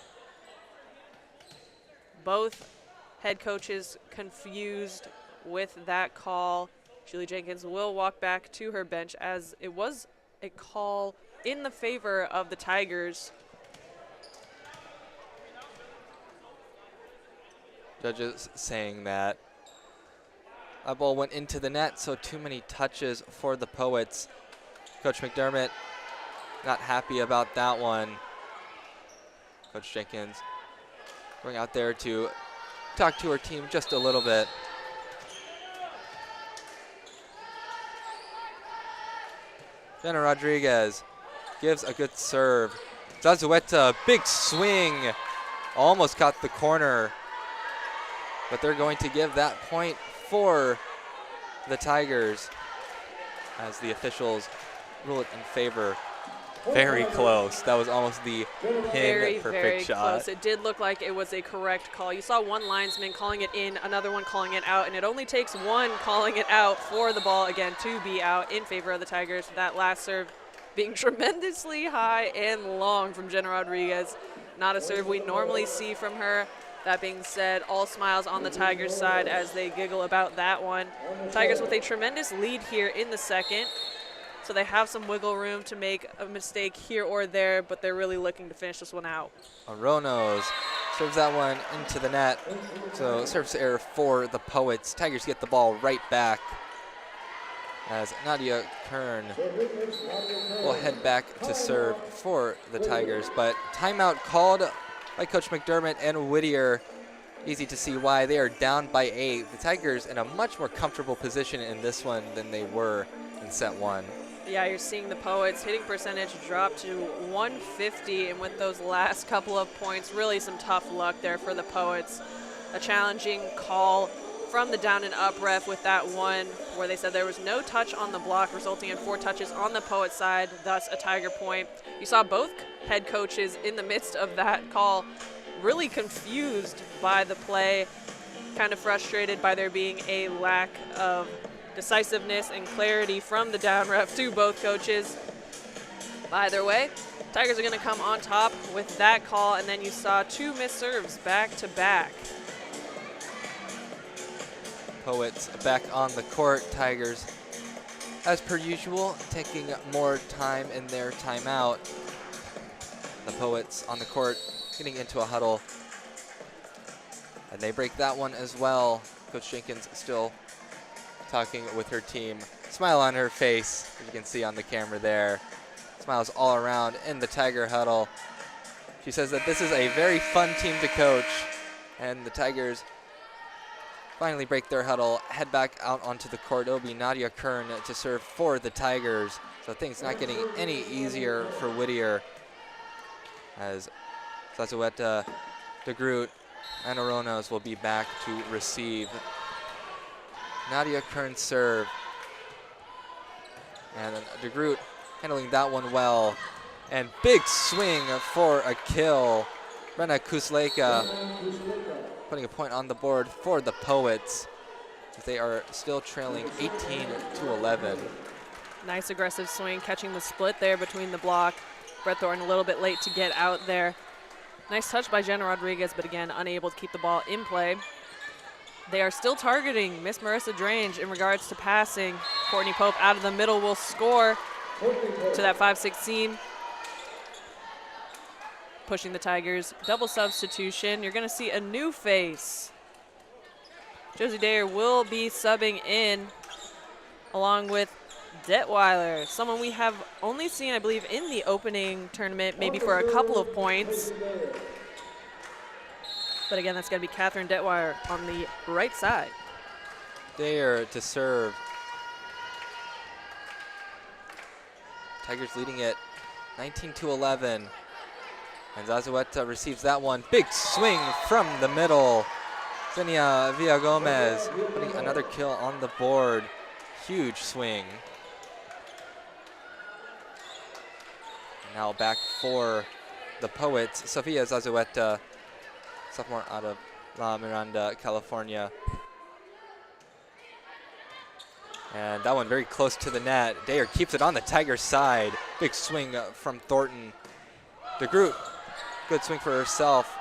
Both head coaches confused with that call. Julie Jenkins will walk back to her bench as it was a call in the favor of the Tigers. Judges saying that a ball went into the net, so too many touches for the Poets. Coach McDermott not happy about that one. Coach Jenkins going out there to talk to her team just a little bit. Jenna Rodriguez gives a good serve. Zazueta, big swing. Almost caught the corner. But they're going to give that point for the Tigers. as the officials rule it in favor. Very close. That was almost the pin perfect shot. Close. It did look like it was a correct call. You saw one linesman calling it in, another one calling it out, and it only takes one calling it out for the ball again to be out in favor of the Tigers. That last serve being tremendously high and long from Jenna Rodriguez. Not a serve we normally see from her. That being said, all smiles on the Tigers side as they giggle about that one. Tigers with a tremendous lead here in the second. So they have some wiggle room to make a mistake here or there, but they're really looking to finish this one out. Aronos serves that one into the net. So service error for the Poets. Tigers get the ball right back as Nadia Kern will head back to serve for the Tigers. But timeout called by Coach McDermott and Whittier. Easy to see why. They are down by 8. The Tigers in a much more comfortable position in this one than they were in set 1. Yeah, you're seeing the Poets hitting percentage drop to 150, and with those last couple of points, really some tough luck there for the Poets. A challenging call from the down and up ref with that one where they said there was no touch on the block, resulting in 4 touches on the Poet side, thus a Tiger point. You saw both head coaches in the midst of that call really confused by the play, kind of frustrated by there being a lack of decisiveness and clarity from the down ref to both coaches. Either way, Tigers are going to come on top with that call, and then you saw 2 missed serves back to back. Poets back on the court. Tigers, as per usual, taking more time in their timeout. The Poets on the court getting into a huddle, and they break that one as well. Coach Jenkins still talking with her team. Smile on her face, as you can see on the camera there. Smiles all around in the Tiger huddle. She says that this is a very fun team to coach, and the Tigers finally break their huddle, head back out onto the court. It'll be Nadia Kern to serve for the Tigers. So things not getting any easier for Whittier, as Zazueta, DeGroot, and Aronos will be back to receive. Nadia Kern serve. And then DeGroot handling that one well. And big swing for a kill. Brenna Kusleka putting a point on the board for the Poets. They are still trailing 18-11. Nice aggressive swing, catching the split there between the block. Brett Thornton a little bit late to get out there. Nice touch by Jenna Rodriguez, but again, unable to keep the ball in play. They are still targeting Miss Marissa Drange in regards to passing. Courtney Pope out of the middle will score to that 5-16. Pushing the Tigers. Double substitution. You're going to see a new face. Josie Dayer will be subbing in along with Detweiler, someone we have only seen, I believe, in the opening tournament, maybe for a couple of points. But again, that's going to be Catherine Detweiler on the right side. Dayer to serve. Tigers leading it 19-11. And Zazueta receives that one. Big swing from the middle. Zenia Villagomez putting another kill on the board. Huge swing. Now back for the Poets. Sofia Zazueta, sophomore out of La Miranda, California. And that one very close to the net. Dayer keeps it on the Tigers' side. Big swing from Thornton. DeGroot, good swing for herself.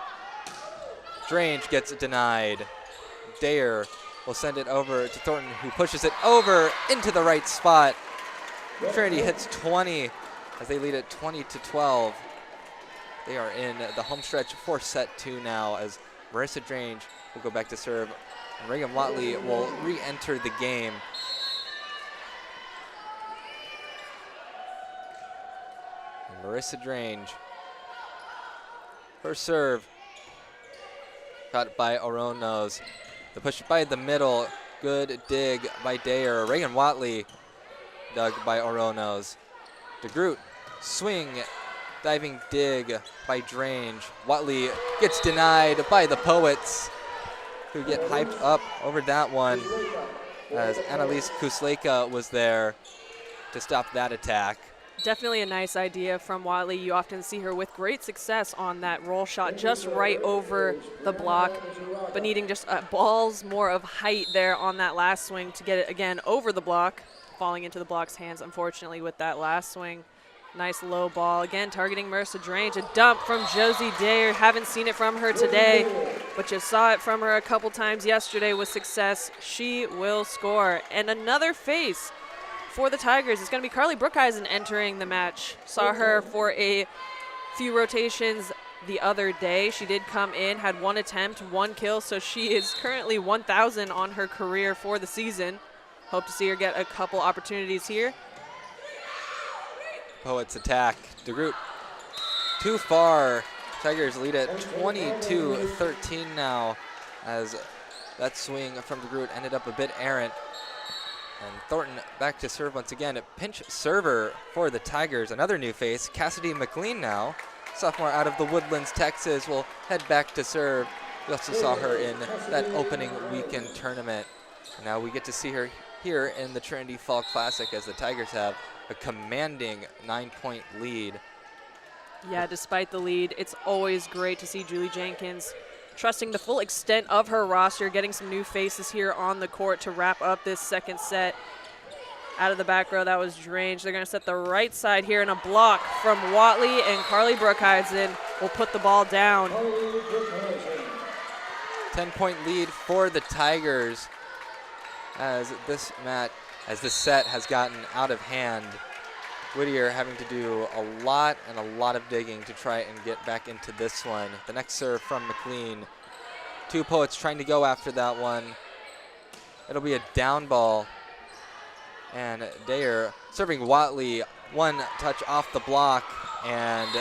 Drange gets it denied. Dayer will send it over to Thornton, who pushes it over into the right spot. Trinity hits 20 as they lead it 20-12. They are in the home stretch for set 2 now, as Marissa Drange will go back to serve. And Reagan Watley will re-enter the game. And Marissa Drange, first serve, caught by Aronos. The push by the middle, good dig by Dayer. Reagan Watley dug by Aronos. DeGroot, swing, diving dig by Drange. Watley gets denied by the Poets, who get hyped up over that one, as Annalise Kusleka was there. to stop that attack. Definitely a nice idea from Watley. You often see her with great success on that roll shot just right over the block, but needing just balls more of height there on that last swing to get it again over the block, falling into the block's hands, unfortunately, with that last swing. Nice low ball. Again, targeting Marissa Drange. A dump from Josie Dayer. Haven't seen it from her today, but you saw it from her a couple times yesterday with success. She will score. And another face for the Tigers. It's going to be Carly Brookhuizen entering the match. Saw her for a few rotations the other day. She did come in, had 1 attempt, 1 kill, so she is currently 1,000 on her career for the season. Hope to see her get a couple opportunities here. Poets attack. DeGroot too far. Tigers lead at 22-13 now, as that swing from DeGroot ended up a bit errant. And Thornton back to serve once again. A pinch server for the Tigers. Another new face, Cassidy McLean now. Sophomore out of the Woodlands, Texas, will head back to serve. We also saw her in that opening weekend tournament. And now we get to see her here in the Trinity Fall Classic as the Tigers have a commanding 9-point lead. Yeah, despite the lead, it's always great to see Julie Jenkins trusting the full extent of her roster, getting some new faces here on the court to wrap up this second set. Out of the back row, that was Drange. They're going to set the right side here, and a block from Watley, and Carly Brookhuizen will put the ball down. 10-point lead for the Tigers as this set has gotten out of hand. Whittier having to do a lot of digging to try and get back into this one. The next serve from McLean. Two Poets trying to go after that one. It'll be a down ball. And Dayer serving Watley. 1 touch off the block. And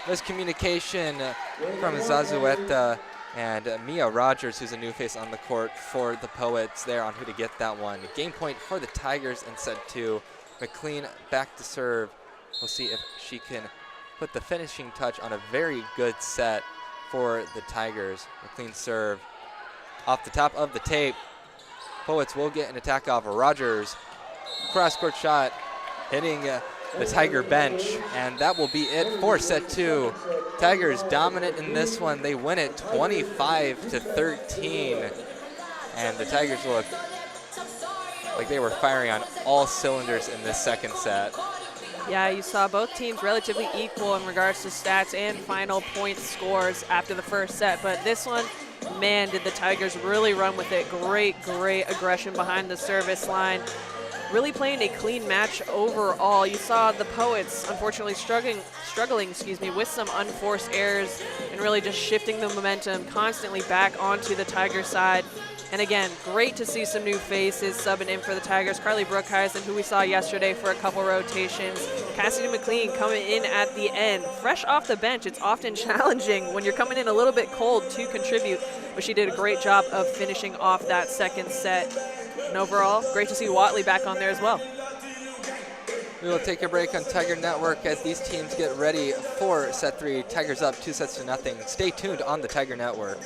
miscommunication from Zazueta and Mia Rogers, who's a new face on the court for the Poets there on who to get that one. Game point for the Tigers in set 2. McLean back to serve. We'll see if she can put the finishing touch on a very good set for the Tigers. McLean serve off the top of the tape. Poets will get an attack off Rogers. Cross-court shot hitting the Tiger bench, and that will be it for set 2. Tigers dominant in this one. They win it 25-13, and the Tigers look like they were firing on all cylinders in this second set. Yeah, you saw both teams relatively equal in regards to stats and final point scores after the first set, but this one, man, did the Tigers really run with it. Great aggression behind the service line. Really playing a clean match overall. You saw the Poets unfortunately struggling with some unforced errors and really just shifting the momentum constantly back onto the Tiger side. And again, great to see some new faces subbing in for the Tigers. Carly Brookhuizen, who we saw yesterday for a couple rotations. Cassidy McLean coming in at the end. Fresh off the bench, it's often challenging when you're coming in a little bit cold to contribute, but she did a great job of finishing off that second set. And overall, great to see Watley back on there as well. We will take a break on Tiger Network as these teams get ready for set 3. Tigers up 2-0. Stay tuned on the Tiger Network.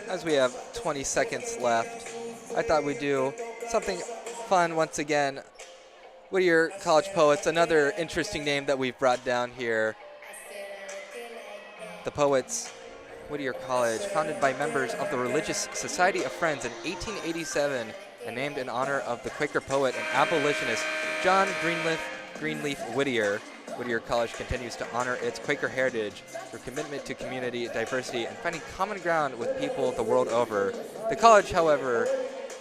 as we have 20 seconds left, I thought we'd do something fun once again. Whittier College Poets, another interesting name that we've brought down here. The Poets, Whittier College, founded by members of the Religious Society of Friends in 1887 and named in honor of the Quaker poet and abolitionist John Greenleaf Whittier. Whittier College continues to honor its Quaker heritage through commitment to community, diversity, and finding common ground with people the world over. The college, however,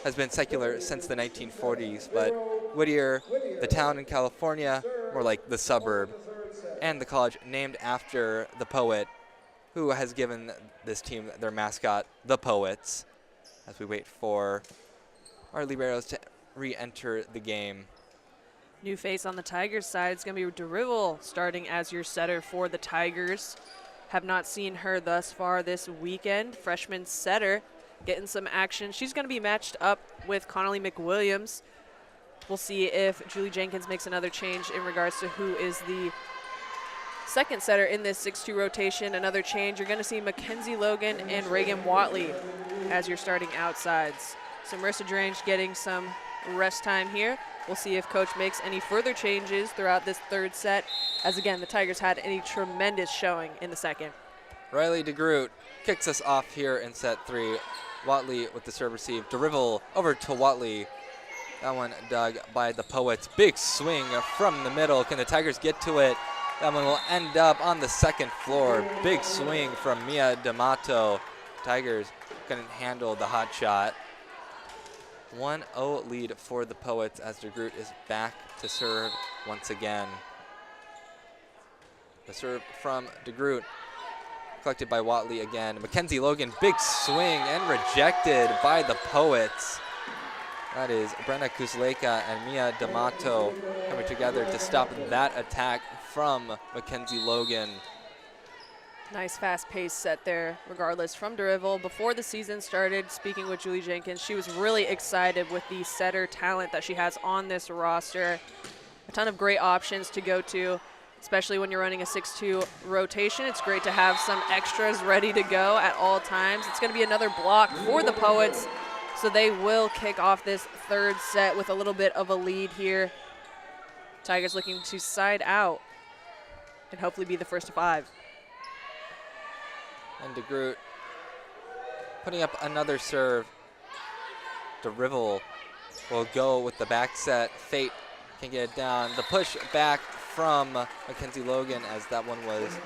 has been secular since the 1940s, but Whittier, the town in California, more like the suburb, and the college named after the poet who has given this team their mascot, the Poets, as we wait for our liberos to re-enter the game. New face on the Tigers side is going to be Derival starting as your setter for the Tigers. Have not seen her thus far this weekend. Freshman setter getting some action. She's going to be matched up with Connolly McWilliams. We'll see if Julie Jenkins makes another change in regards to who is the second setter in this 6-2 rotation. Another change, you're going to see Mackenzie Logan and Reagan Watley as your starting outsides. So Marissa Drange getting some rest time here. We'll see if Coach makes any further changes throughout this third set, as again, the Tigers had a tremendous showing in the second. Riley DeGroot kicks us off here in set 3. Watley with the serve receive. Derival over to Watley. That one dug by the Poets. Big swing from the middle. Can the Tigers get to it? That one will end up on the second floor. Big swing from Mia D'Amato. Tigers couldn't handle the hot shot. 1-0 lead for the Poets as DeGroot is back to serve once again. The serve from DeGroot, collected by Watley again. Mackenzie Logan, big swing and rejected by the Poets. That is Brenda Kuzleka and Mia D'Amato coming together to stop that attack from Mackenzie Logan. Nice fast-paced set there, regardless, from Derival. Before the season started, speaking with Julie Jenkins, she was really excited with the setter talent that she has on this roster. A ton of great options to go to, especially when you're running a 6-2 rotation. It's great to have some extras ready to go at all times. It's going to be another block for the Poets, so they will kick off this third set with a little bit of a lead here. Tigers looking to side out and hopefully be the first to 5. And DeGroot putting up another serve. Derival will go with the back set. Fate can get it down. The push back from Mackenzie Logan, as that one was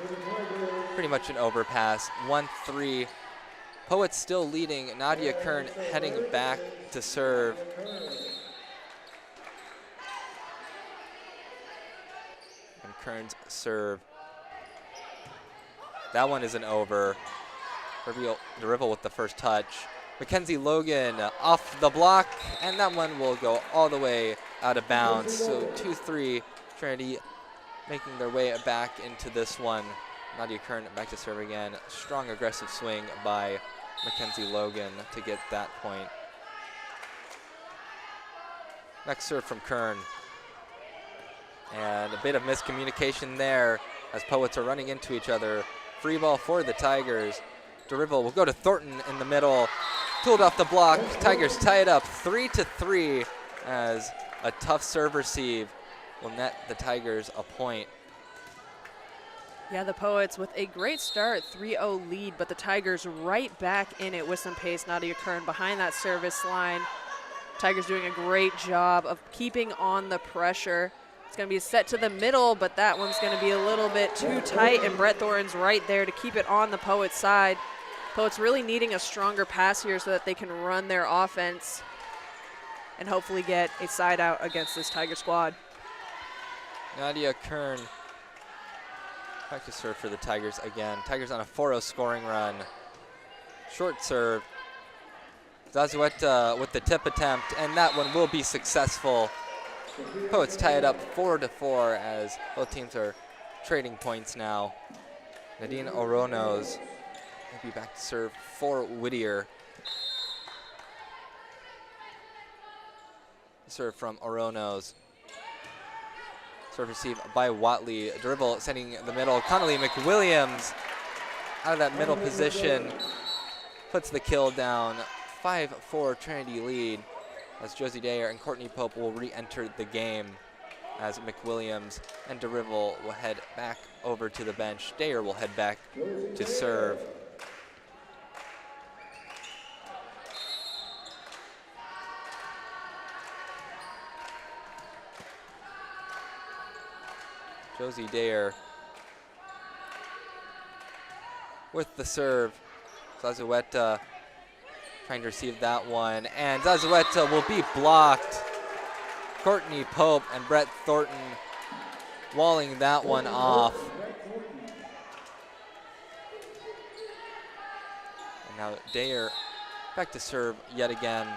pretty much an overpass. 1-3. Poets still leading. Nadia Kern heading back to serve. And Kern's serve. That one isn't over. Derival with the first touch. Mackenzie Logan off the block, and that one will go all the way out of bounds. So 2-3, Trinity making their way back into this one. Nadia Kern back to serve again. Strong aggressive swing by Mackenzie Logan to get that point. Next serve from Kern. And a bit of miscommunication there as Poets are running into each other. Free ball for the Tigers. Derival will go to Thornton in the middle. Pulled off the block. Tigers tie it up 3-3 as a tough serve receive will net the Tigers a point. Yeah, the Poets with a great start, 3-0 lead, but the Tigers right back in it with some pace. Nadia Kern behind that service line. Tigers doing a great job of keeping on the pressure. It's going to be set to the middle, but that one's going to be a little bit too tight, and Brett Thornton's right there to keep it on the Poets' side. Poets really needing a stronger pass here so that they can run their offense and hopefully get a side out against this Tiger squad. Nadia Kern back to serve for the Tigers again. Tigers on a 4-0 scoring run. Short serve. Zazueta with the tip attempt, and that one will be successful. Poets tie it up 4-4 as both teams are trading points now. Nadine Oronos will be back to serve for Whittier. Serve from Oronos. Serve received by Watley. Dribble sending the middle. Connolly McWilliams out of that middle position. puts the kill down. 5-4 Trinity lead as Josie Dayer and Courtney Pope will re-enter the game as McWilliams and DeRivel will head back over to the bench. Dayer will head back to serve. Josie Dayer with the serve. Zazueta trying to receive that one, and Zazueta will be blocked. Courtney Pope and Brett Thornton walling that one off. And now Dayer back to serve yet again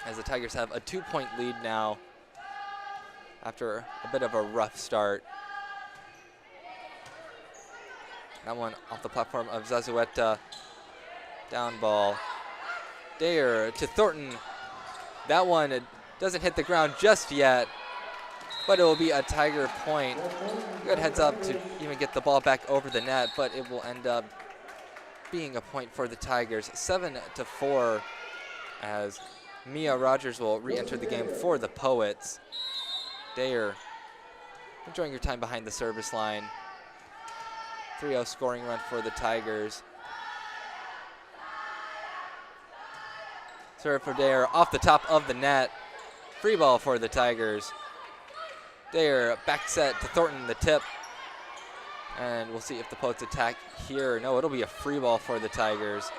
as the Tigers have a 2-point lead now after a bit of a rough start. That one off the platform of Zazueta. Down ball. Dayer to Thornton. That one doesn't hit the ground just yet, but it will be a Tiger point. Good heads up to even get the ball back over the net, but it will end up being a point for the Tigers. 7-4 as Mia Rogers will re-enter the game for the Poets. Dayer enjoying your time behind the service line. 3-0 scoring run for the Tigers. Serve for Dayer off the top of the net. Free ball for the Tigers. Dayer back set to Thornton, the tip. And we'll see if the Poets attack here. No, it'll be a free ball for the Tigers.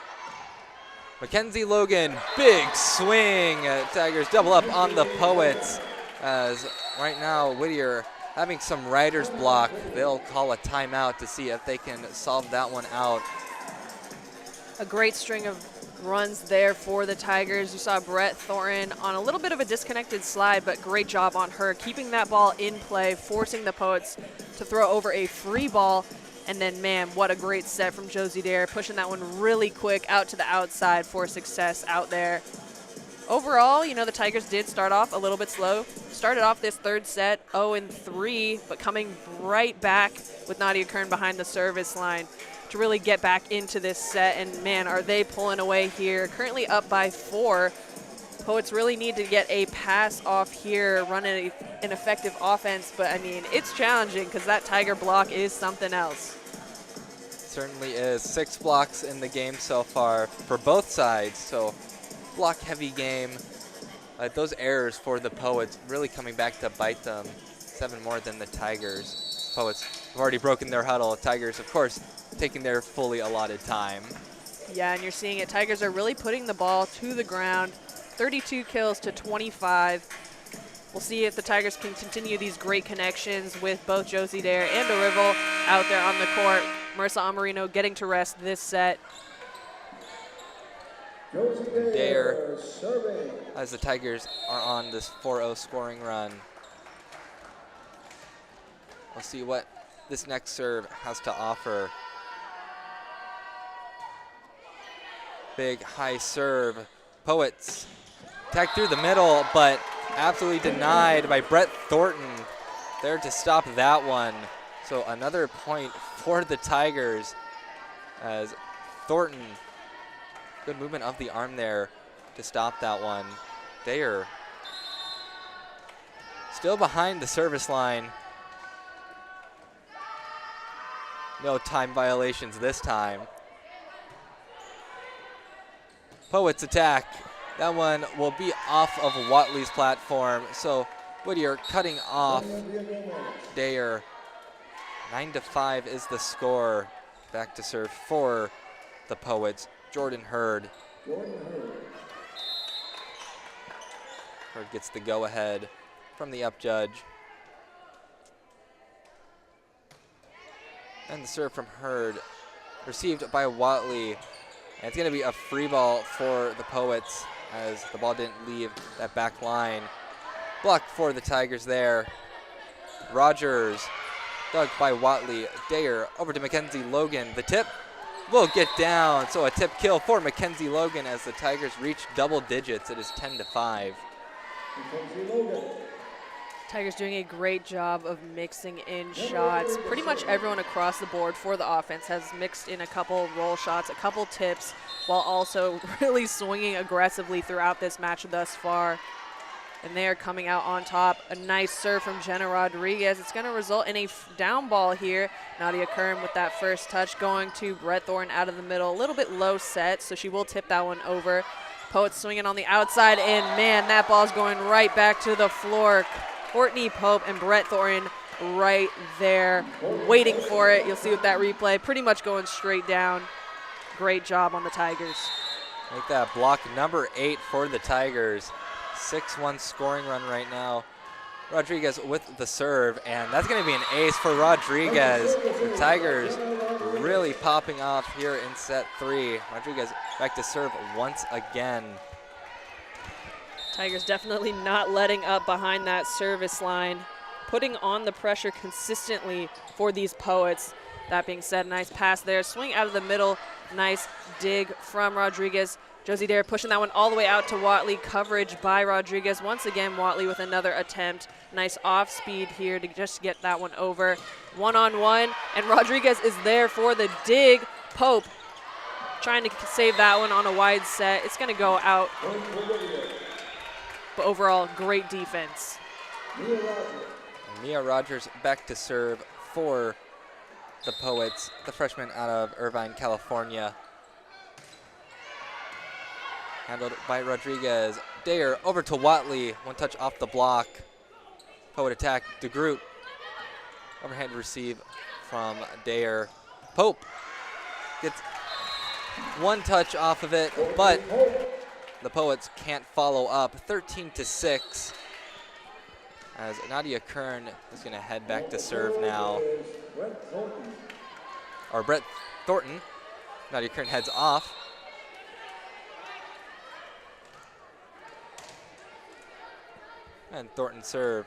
Mackenzie Logan, big swing. Tigers double up on the Poets as right now Whittier having some rider's block. They'll call a timeout to see if they can solve that one out. A great string of runs there for the Tigers. You saw Brett Thornton on a little bit of a disconnected slide, but great job on her keeping that ball in play, forcing the Poets to throw over a free ball. And then, man, what a great set from Josie Dayer, pushing that one really quick out to the outside for success out there. Overall, you know, the Tigers did start off a little bit slow. Started off this third set 0-3, but coming right back with Nadia Kern behind the service line to really get back into this set. And man, are they pulling away here. Currently up by 4. Poets really need to get a pass off here, run an effective offense. But I mean, it's challenging because that Tiger block is something else. Certainly is. 6 blocks in the game so far for both sides. So block heavy game. Those errors for the Poets really coming back to bite them. 7 more than the Tigers. Poets have already broken their huddle. Tigers, of course, taking their fully allotted time. Yeah, and you're seeing it. Tigers are really putting the ball to the ground. 32 kills to 25. We'll see if the Tigers can continue these great connections with both Josie Dayer and DeRivel out there on the court. Marissa Amarino getting to rest this set. Dayer, as the Tigers are on this 4-0 scoring run. We'll see what this next serve has to offer. Big high serve. Poets attack through the middle, but absolutely denied by Brett Thornton there to stop that one. So another point for the Tigers as Thornton, good movement of the arm there to stop that one. Dayer still behind the service line. No time violations this time. Poets attack. That one will be off of Watley's platform. So Whittier cutting off Dayer. 9-5 is the score. Back to serve for the Poets. Jordan Hurd. Hurd gets the go-ahead from the up judge. And the serve from Hurd received by Watley. And it's going to be a free ball for the Poets as the ball didn't leave that back line. Block for the Tigers there. Rogers dug by Watley. Dayer over to Mackenzie Logan. The tip will get down. So a tip kill for Mackenzie Logan as the Tigers reach double digits. It is 10-5. Tigers doing a great job of mixing in shots. Pretty much everyone across the board for the offense has mixed in a couple roll shots, a couple tips, while also really swinging aggressively throughout this match thus far. And they are coming out on top. A nice serve from Jenna Rodriguez. It's going to result in a down ball here. Nadia Kern with that first touch going to Brett Thornton out of the middle. A little bit low set, so she will tip that one over. Poets swinging on the outside, and man, that ball's going right back to the floor. Courtney Pope and Brett Thornton right there waiting for it. You'll see with that replay, pretty much going straight down. Great job on the Tigers. Make that block number 8 for the Tigers. 6-1 scoring run right now. Rodriguez with the serve, and that's going to be an ace for Rodriguez. The Tigers really popping off here in set 3. Rodriguez back to serve once again. Tigers definitely not letting up behind that service line, putting on the pressure consistently for these Poets. That being said, nice pass there. Swing out of the middle. Nice dig from Rodriguez. Josie Dare pushing that one all the way out to Watley. Coverage by Rodriguez. Once again, Watley with another attempt. Nice off speed here to just get that one over. One-on-one, and Rodriguez is there for the dig. Pope trying to save that one on a wide set. It's going to go out. But overall, great defense. Mia Rogers back to serve for the Poets, the freshman out of Irvine, California. Handled by Rodriguez. Dare over to Watley. One touch off the block. Poet attack. DeGroot. Overhand receive from Dare. Pope gets one touch off of it, but the Poets can't follow up. 13-6. As Nadia Kern is going to head back to serve now. Or Brett Thornton. Nadia Kern heads off. And Thornton serve.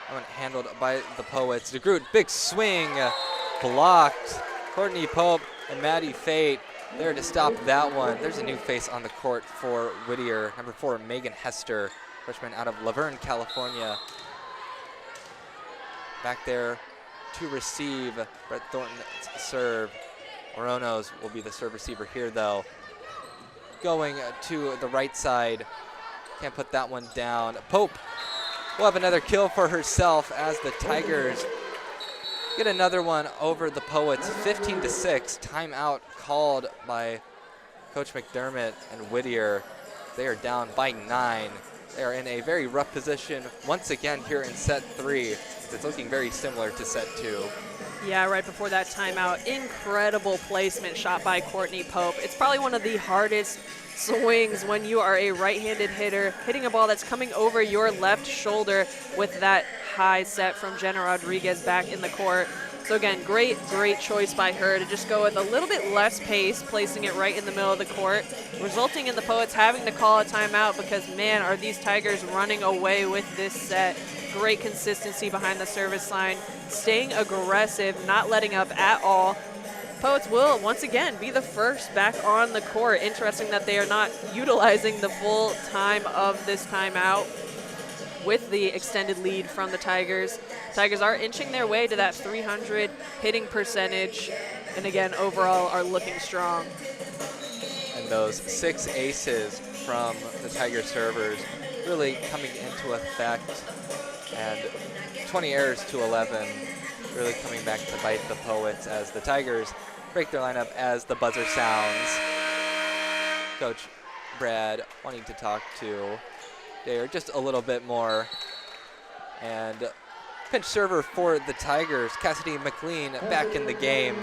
That one handled by the Poets. DeGroot, big swing, blocked. Courtney Pope and Maddie Fate there to stop that one. There's a new face on the court for Whittier. Number 4, Megan Hester, freshman out of Laverne, California. Back there to receive Brett Thornton's serve. Moronos will be the serve receiver here, though. Going to the right side. Can't put that one down. Pope will have another kill for herself as the Tigers get another one over the Poets. 15-6. Timeout called by Coach McDermott and Whittier. They are down by 9. They are in a very rough position once again here in set 3. It's looking very similar to set 2. Yeah, right before that timeout, incredible placement shot by Courtney Pope. It's probably one of the hardest swings when you are a right-handed hitter, hitting a ball that's coming over your left shoulder with that high set from Jenna Rodriguez back in the court. So again, great choice by her to just go with a little bit less pace, placing it right in the middle of the court, resulting in the Poets having to call a timeout because, man, are these Tigers running away with this set. Great consistency behind the service line, staying aggressive, not letting up at all. Poets will, once again, be the first back on the court. Interesting that they are not utilizing the full time of this timeout with the extended lead from the Tigers. Tigers are inching their way to that 300 hitting percentage, and again, overall are looking strong. And those 6 aces from the Tiger servers really coming into effect, and 20 errors to 11 really coming back to bite the Poets as the Tigers break their lineup as the buzzer sounds. Coach Brad wanting to talk to Dare just a little bit more. And pinch server for the Tigers, Cassidy McLean back in the game.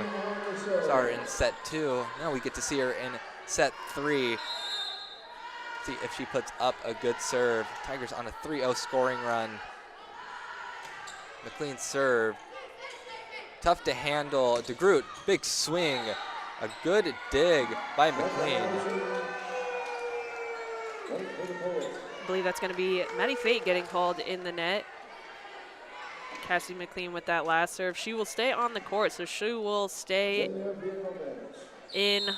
Saw her in set 2. Now we get to see her in set 3. See if she puts up a good serve. Tigers on a 3-0 scoring run. McLean serve. Tough to handle. DeGroot, big swing. A good dig by McLean. I believe that's going to be Maddie Fate getting called in the net. Cassie McLean with that last serve. She will stay on the court, so she will stay in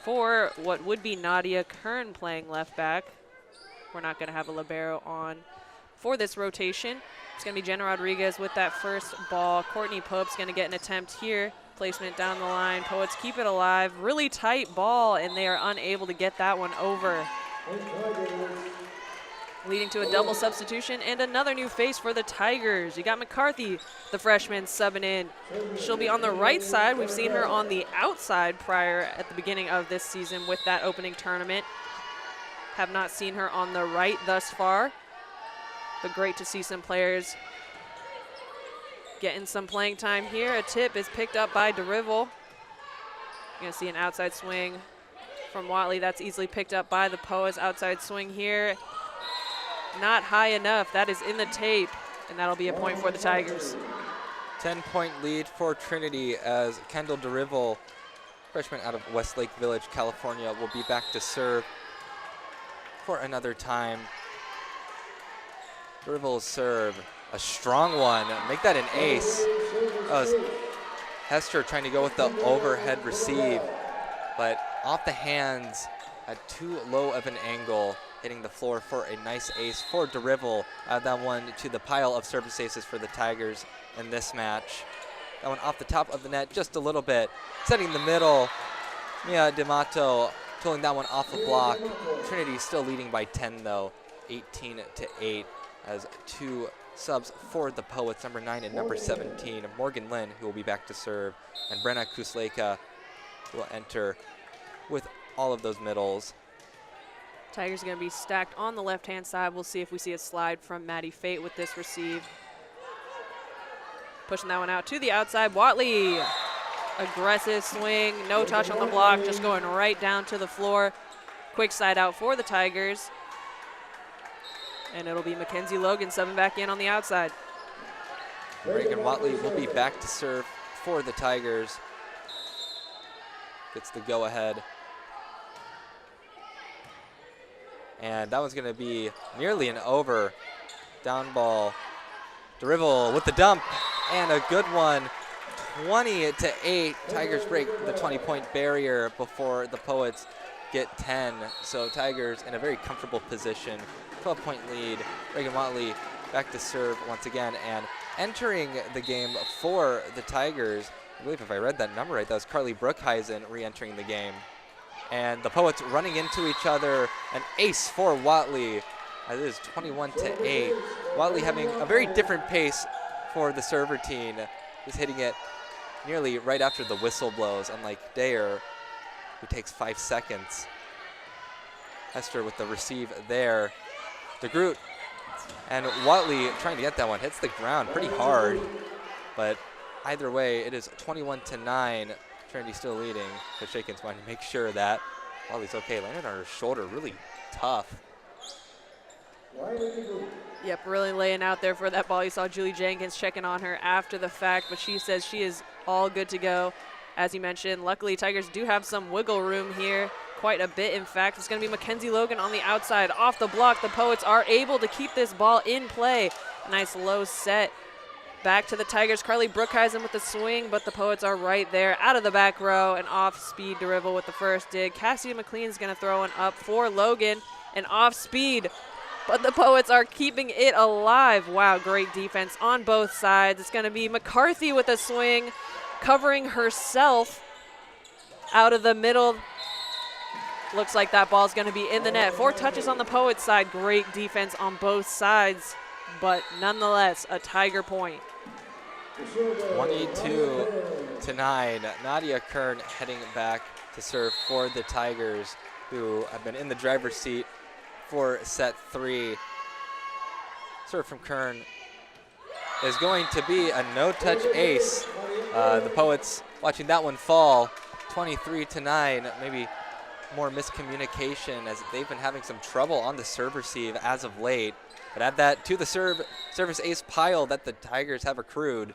for what would be Nadia Kern playing left back. We're not going to have a libero on for this rotation. It's going to be Jenna Rodriguez with that first ball. Courtney Pope's going to get an attempt here. Placement down the line. Poets keep it alive. Really tight ball, and they are unable to get that one over. Leading to a double substitution and another new face for the Tigers. You got McCarthy, the freshman, subbing in. She'll be on the right side. We've seen her on the outside prior at the beginning of this season with that opening tournament. Have not seen her on the right thus far. But great to see some players getting some playing time here. A tip is picked up by DeRivel. You're going to see an outside swing from Watley. That's easily picked up by the Poets. Outside swing here. Not high enough. That is in the tape, and that'll be a point for the Tigers. 10-point lead for Trinity as Kendall DeRivel, freshman out of Westlake Village, California, will be back to serve for another time. DeRivel's serve, a strong one. Make that an ace. That was Hester trying to go with the overhead receive, but off the hands at too low of an angle, hitting the floor for a nice ace for DeRivel. Add that one to the pile of service aces for the Tigers in this match. That one off the top of the net just a little bit. Setting the middle, Mia D'Amato pulling that one off the block. Trinity still leading by 10 though, 18-8, as two subs for the Poets, number 9 and number 17. Morgan Lynn, who will be back to serve, and Brenna Kusleka will enter with all of those middles. Tigers are going to be stacked on the left-hand side. We'll see if we see a slide from Maddie Fate with this receive. Pushing that one out to the outside. Watley, aggressive swing, no touch on the block, just going right down to the floor. Quick side out for the Tigers. And it'll be Mackenzie Logan subbing back in on the outside. Reagan Watley will be back to serve for the Tigers. Gets the go-ahead. And that one's going to be nearly an over. Down ball. DeRivel with the dump. And a good one. 20-8. Tigers break the 20-point barrier before the Poets get 10. So Tigers in a very comfortable position. 12-point lead. Reagan Watley back to serve once again. And entering the game for the Tigers, I believe if I read that number right, that was Carly Brookhuizen re-entering the game. And the Poets running into each other. An ace for Watley. It is 21-8. Watley having a very different pace for the serve routine. Just hitting it nearly right after the whistle blows, unlike Dayer, who takes 5 seconds. Hester with the receive there. DeGroot and Watley trying to get that one. Hits the ground pretty hard. But either way, it is 21-9. Trinity still leading. So Shakin's wanting to make sure that Watley's okay. Landed on her shoulder, really tough. Yep, really laying out there for that ball. You saw Julie Jenkins checking on her after the fact, but she says she is all good to go. As you mentioned, luckily Tigers do have some wiggle room here, quite a bit in fact. It's going to be Mackenzie Logan on the outside, off the block. The Poets are able to keep this ball in play. Nice low set. Back to the Tigers. Carly Brookhuizen with the swing, but the Poets are right there out of the back row. And off speed, DeRivel with the first dig. Cassie McLean's going to throw one up for Logan. And off speed, but the Poets are keeping it alive. Wow, great defense on both sides. It's going to be McCarthy with a swing, covering herself out of the middle. Looks like that ball's going to be in the net. 4 touches on the Poets side. Great defense on both sides, but nonetheless, a Tiger point. 22-9. Nadia Kern heading back to serve for the Tigers, who have been in the driver's seat for set 3. Serve from Kern is going to be a no-touch ace. The Poets watching that one fall, 23-9. Maybe more miscommunication as they've been having some trouble on the serve receive as of late. But add that to the service ace pile that the Tigers have accrued.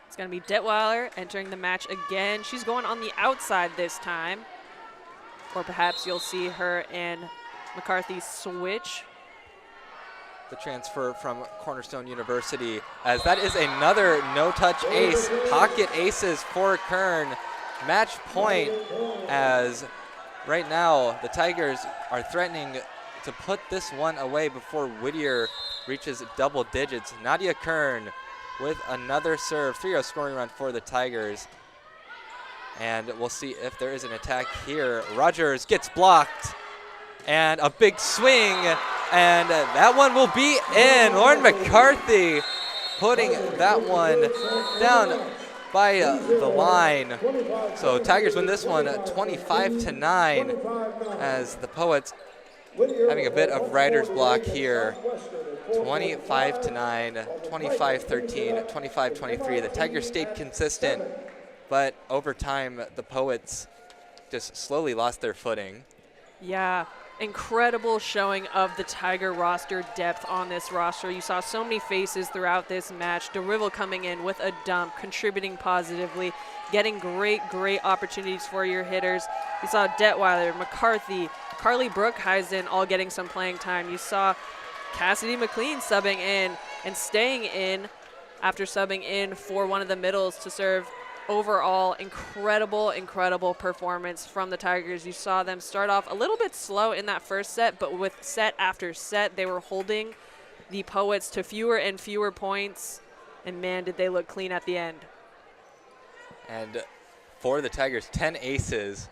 It's going to be Detweiler entering the match again. She's going on the outside this time. Or perhaps you'll see her and McCarthy switch. The transfer from Cornerstone University, as that is another no-touch ace. Pocket aces for Kern. Match point, as right now the Tigers are threatening to put this one away before Whittier reaches double digits. Nadia Kern with another serve, 3-0 scoring run for the Tigers. And we'll see if there is an attack here. Rogers gets blocked, and a big swing, and that one will be in. Lauren McCarthy putting that one down by the line. So Tigers win this one 25-9, as the Poets having a bit of writer's block here. 25-9, 25-13, 25-23. The Tigers stayed consistent, but over time the Poets just slowly lost their footing. Yeah, incredible showing of the Tiger roster depth on this roster. You saw so many faces throughout this match. DeRivel coming in with a dump, contributing positively, getting great opportunities for your hitters. You saw Detweiler, McCarthy, Carly Brookhuizen all getting some playing time. You saw Cassidy McLean subbing in and staying in after subbing in for one of the middles to serve. Overall, incredible performance from the Tigers. You saw them start off a little bit slow in that first set, but with set after set, they were holding the Poets to fewer and fewer points, and man, did they look clean at the end. And for the Tigers, 10 aces,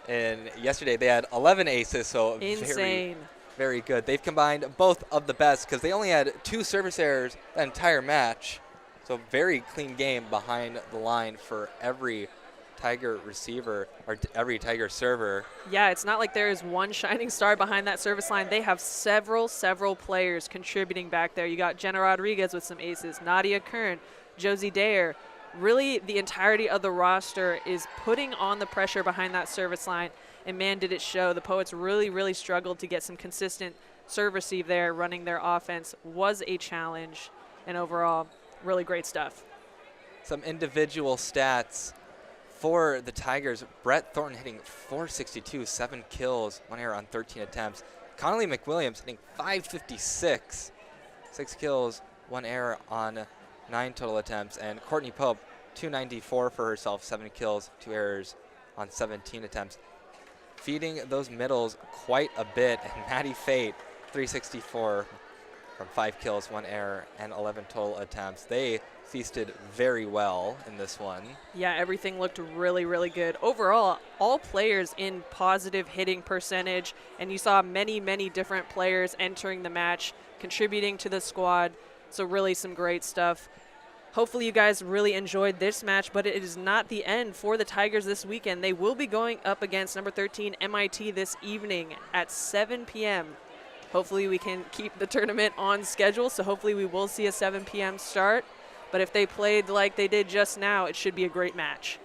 and yesterday they had 11 aces, so insane. Very good. They've combined both of the best because they only had 2 service errors that entire match. So very clean game behind the line for every Tiger receiver or every Tiger server. Yeah, it's not like there is one shining star behind that service line. They have several players contributing back there. You got Jenna Rodriguez with some aces, Nadia Kern, Josie Dayer. Really, the entirety of the roster is putting on the pressure behind that service line. And man, did it show. The Poets really struggled to get some consistent serve receive there. Running their offense was a challenge, and overall, really great stuff. Some individual stats for the Tigers. Brett Thornton hitting .462, 7 kills, 1 error on 13 attempts. Connolly McWilliams hitting .556, 6 kills, 1 error on 9 total attempts. And Courtney Pope, .294 for herself, 7 kills, 2 errors on 17 attempts. Feeding those middles quite a bit. And Maddie Fate, .364 from 5 kills, 1 error, and 11 total attempts. They feasted very well in this one. Yeah, everything looked really good. Overall, all players in positive hitting percentage, and you saw many different players entering the match, contributing to the squad. So really some great stuff. Hopefully you guys really enjoyed this match, but it is not the end for the Tigers this weekend. They will be going up against number 13 MIT this evening at 7 p.m. Hopefully we can keep the tournament on schedule, so hopefully we will see a 7 p.m. start. But if they played like they did just now, it should be a great match.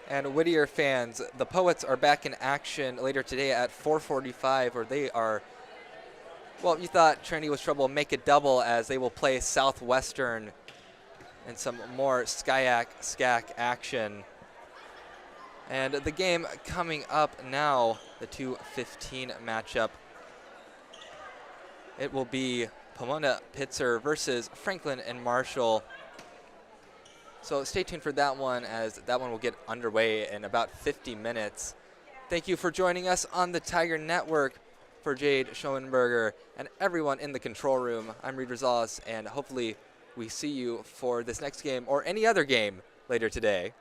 And Whittier fans, the Poets are back in action later today at 4:45, where they are, well, you thought Trinity was trouble, make it double, as they will play Southwestern and some more SCAC action. And the game coming up now, the 2:15 matchup. It will be Pomona Pitzer versus Franklin and Marshall. So stay tuned for that one, as that one will get underway in about 50 minutes. Thank you for joining us on the Tiger Network. For Jade Schoenberger and everyone in the control room, I'm Reed Rosales, and hopefully we see you for this next game or any other game later today.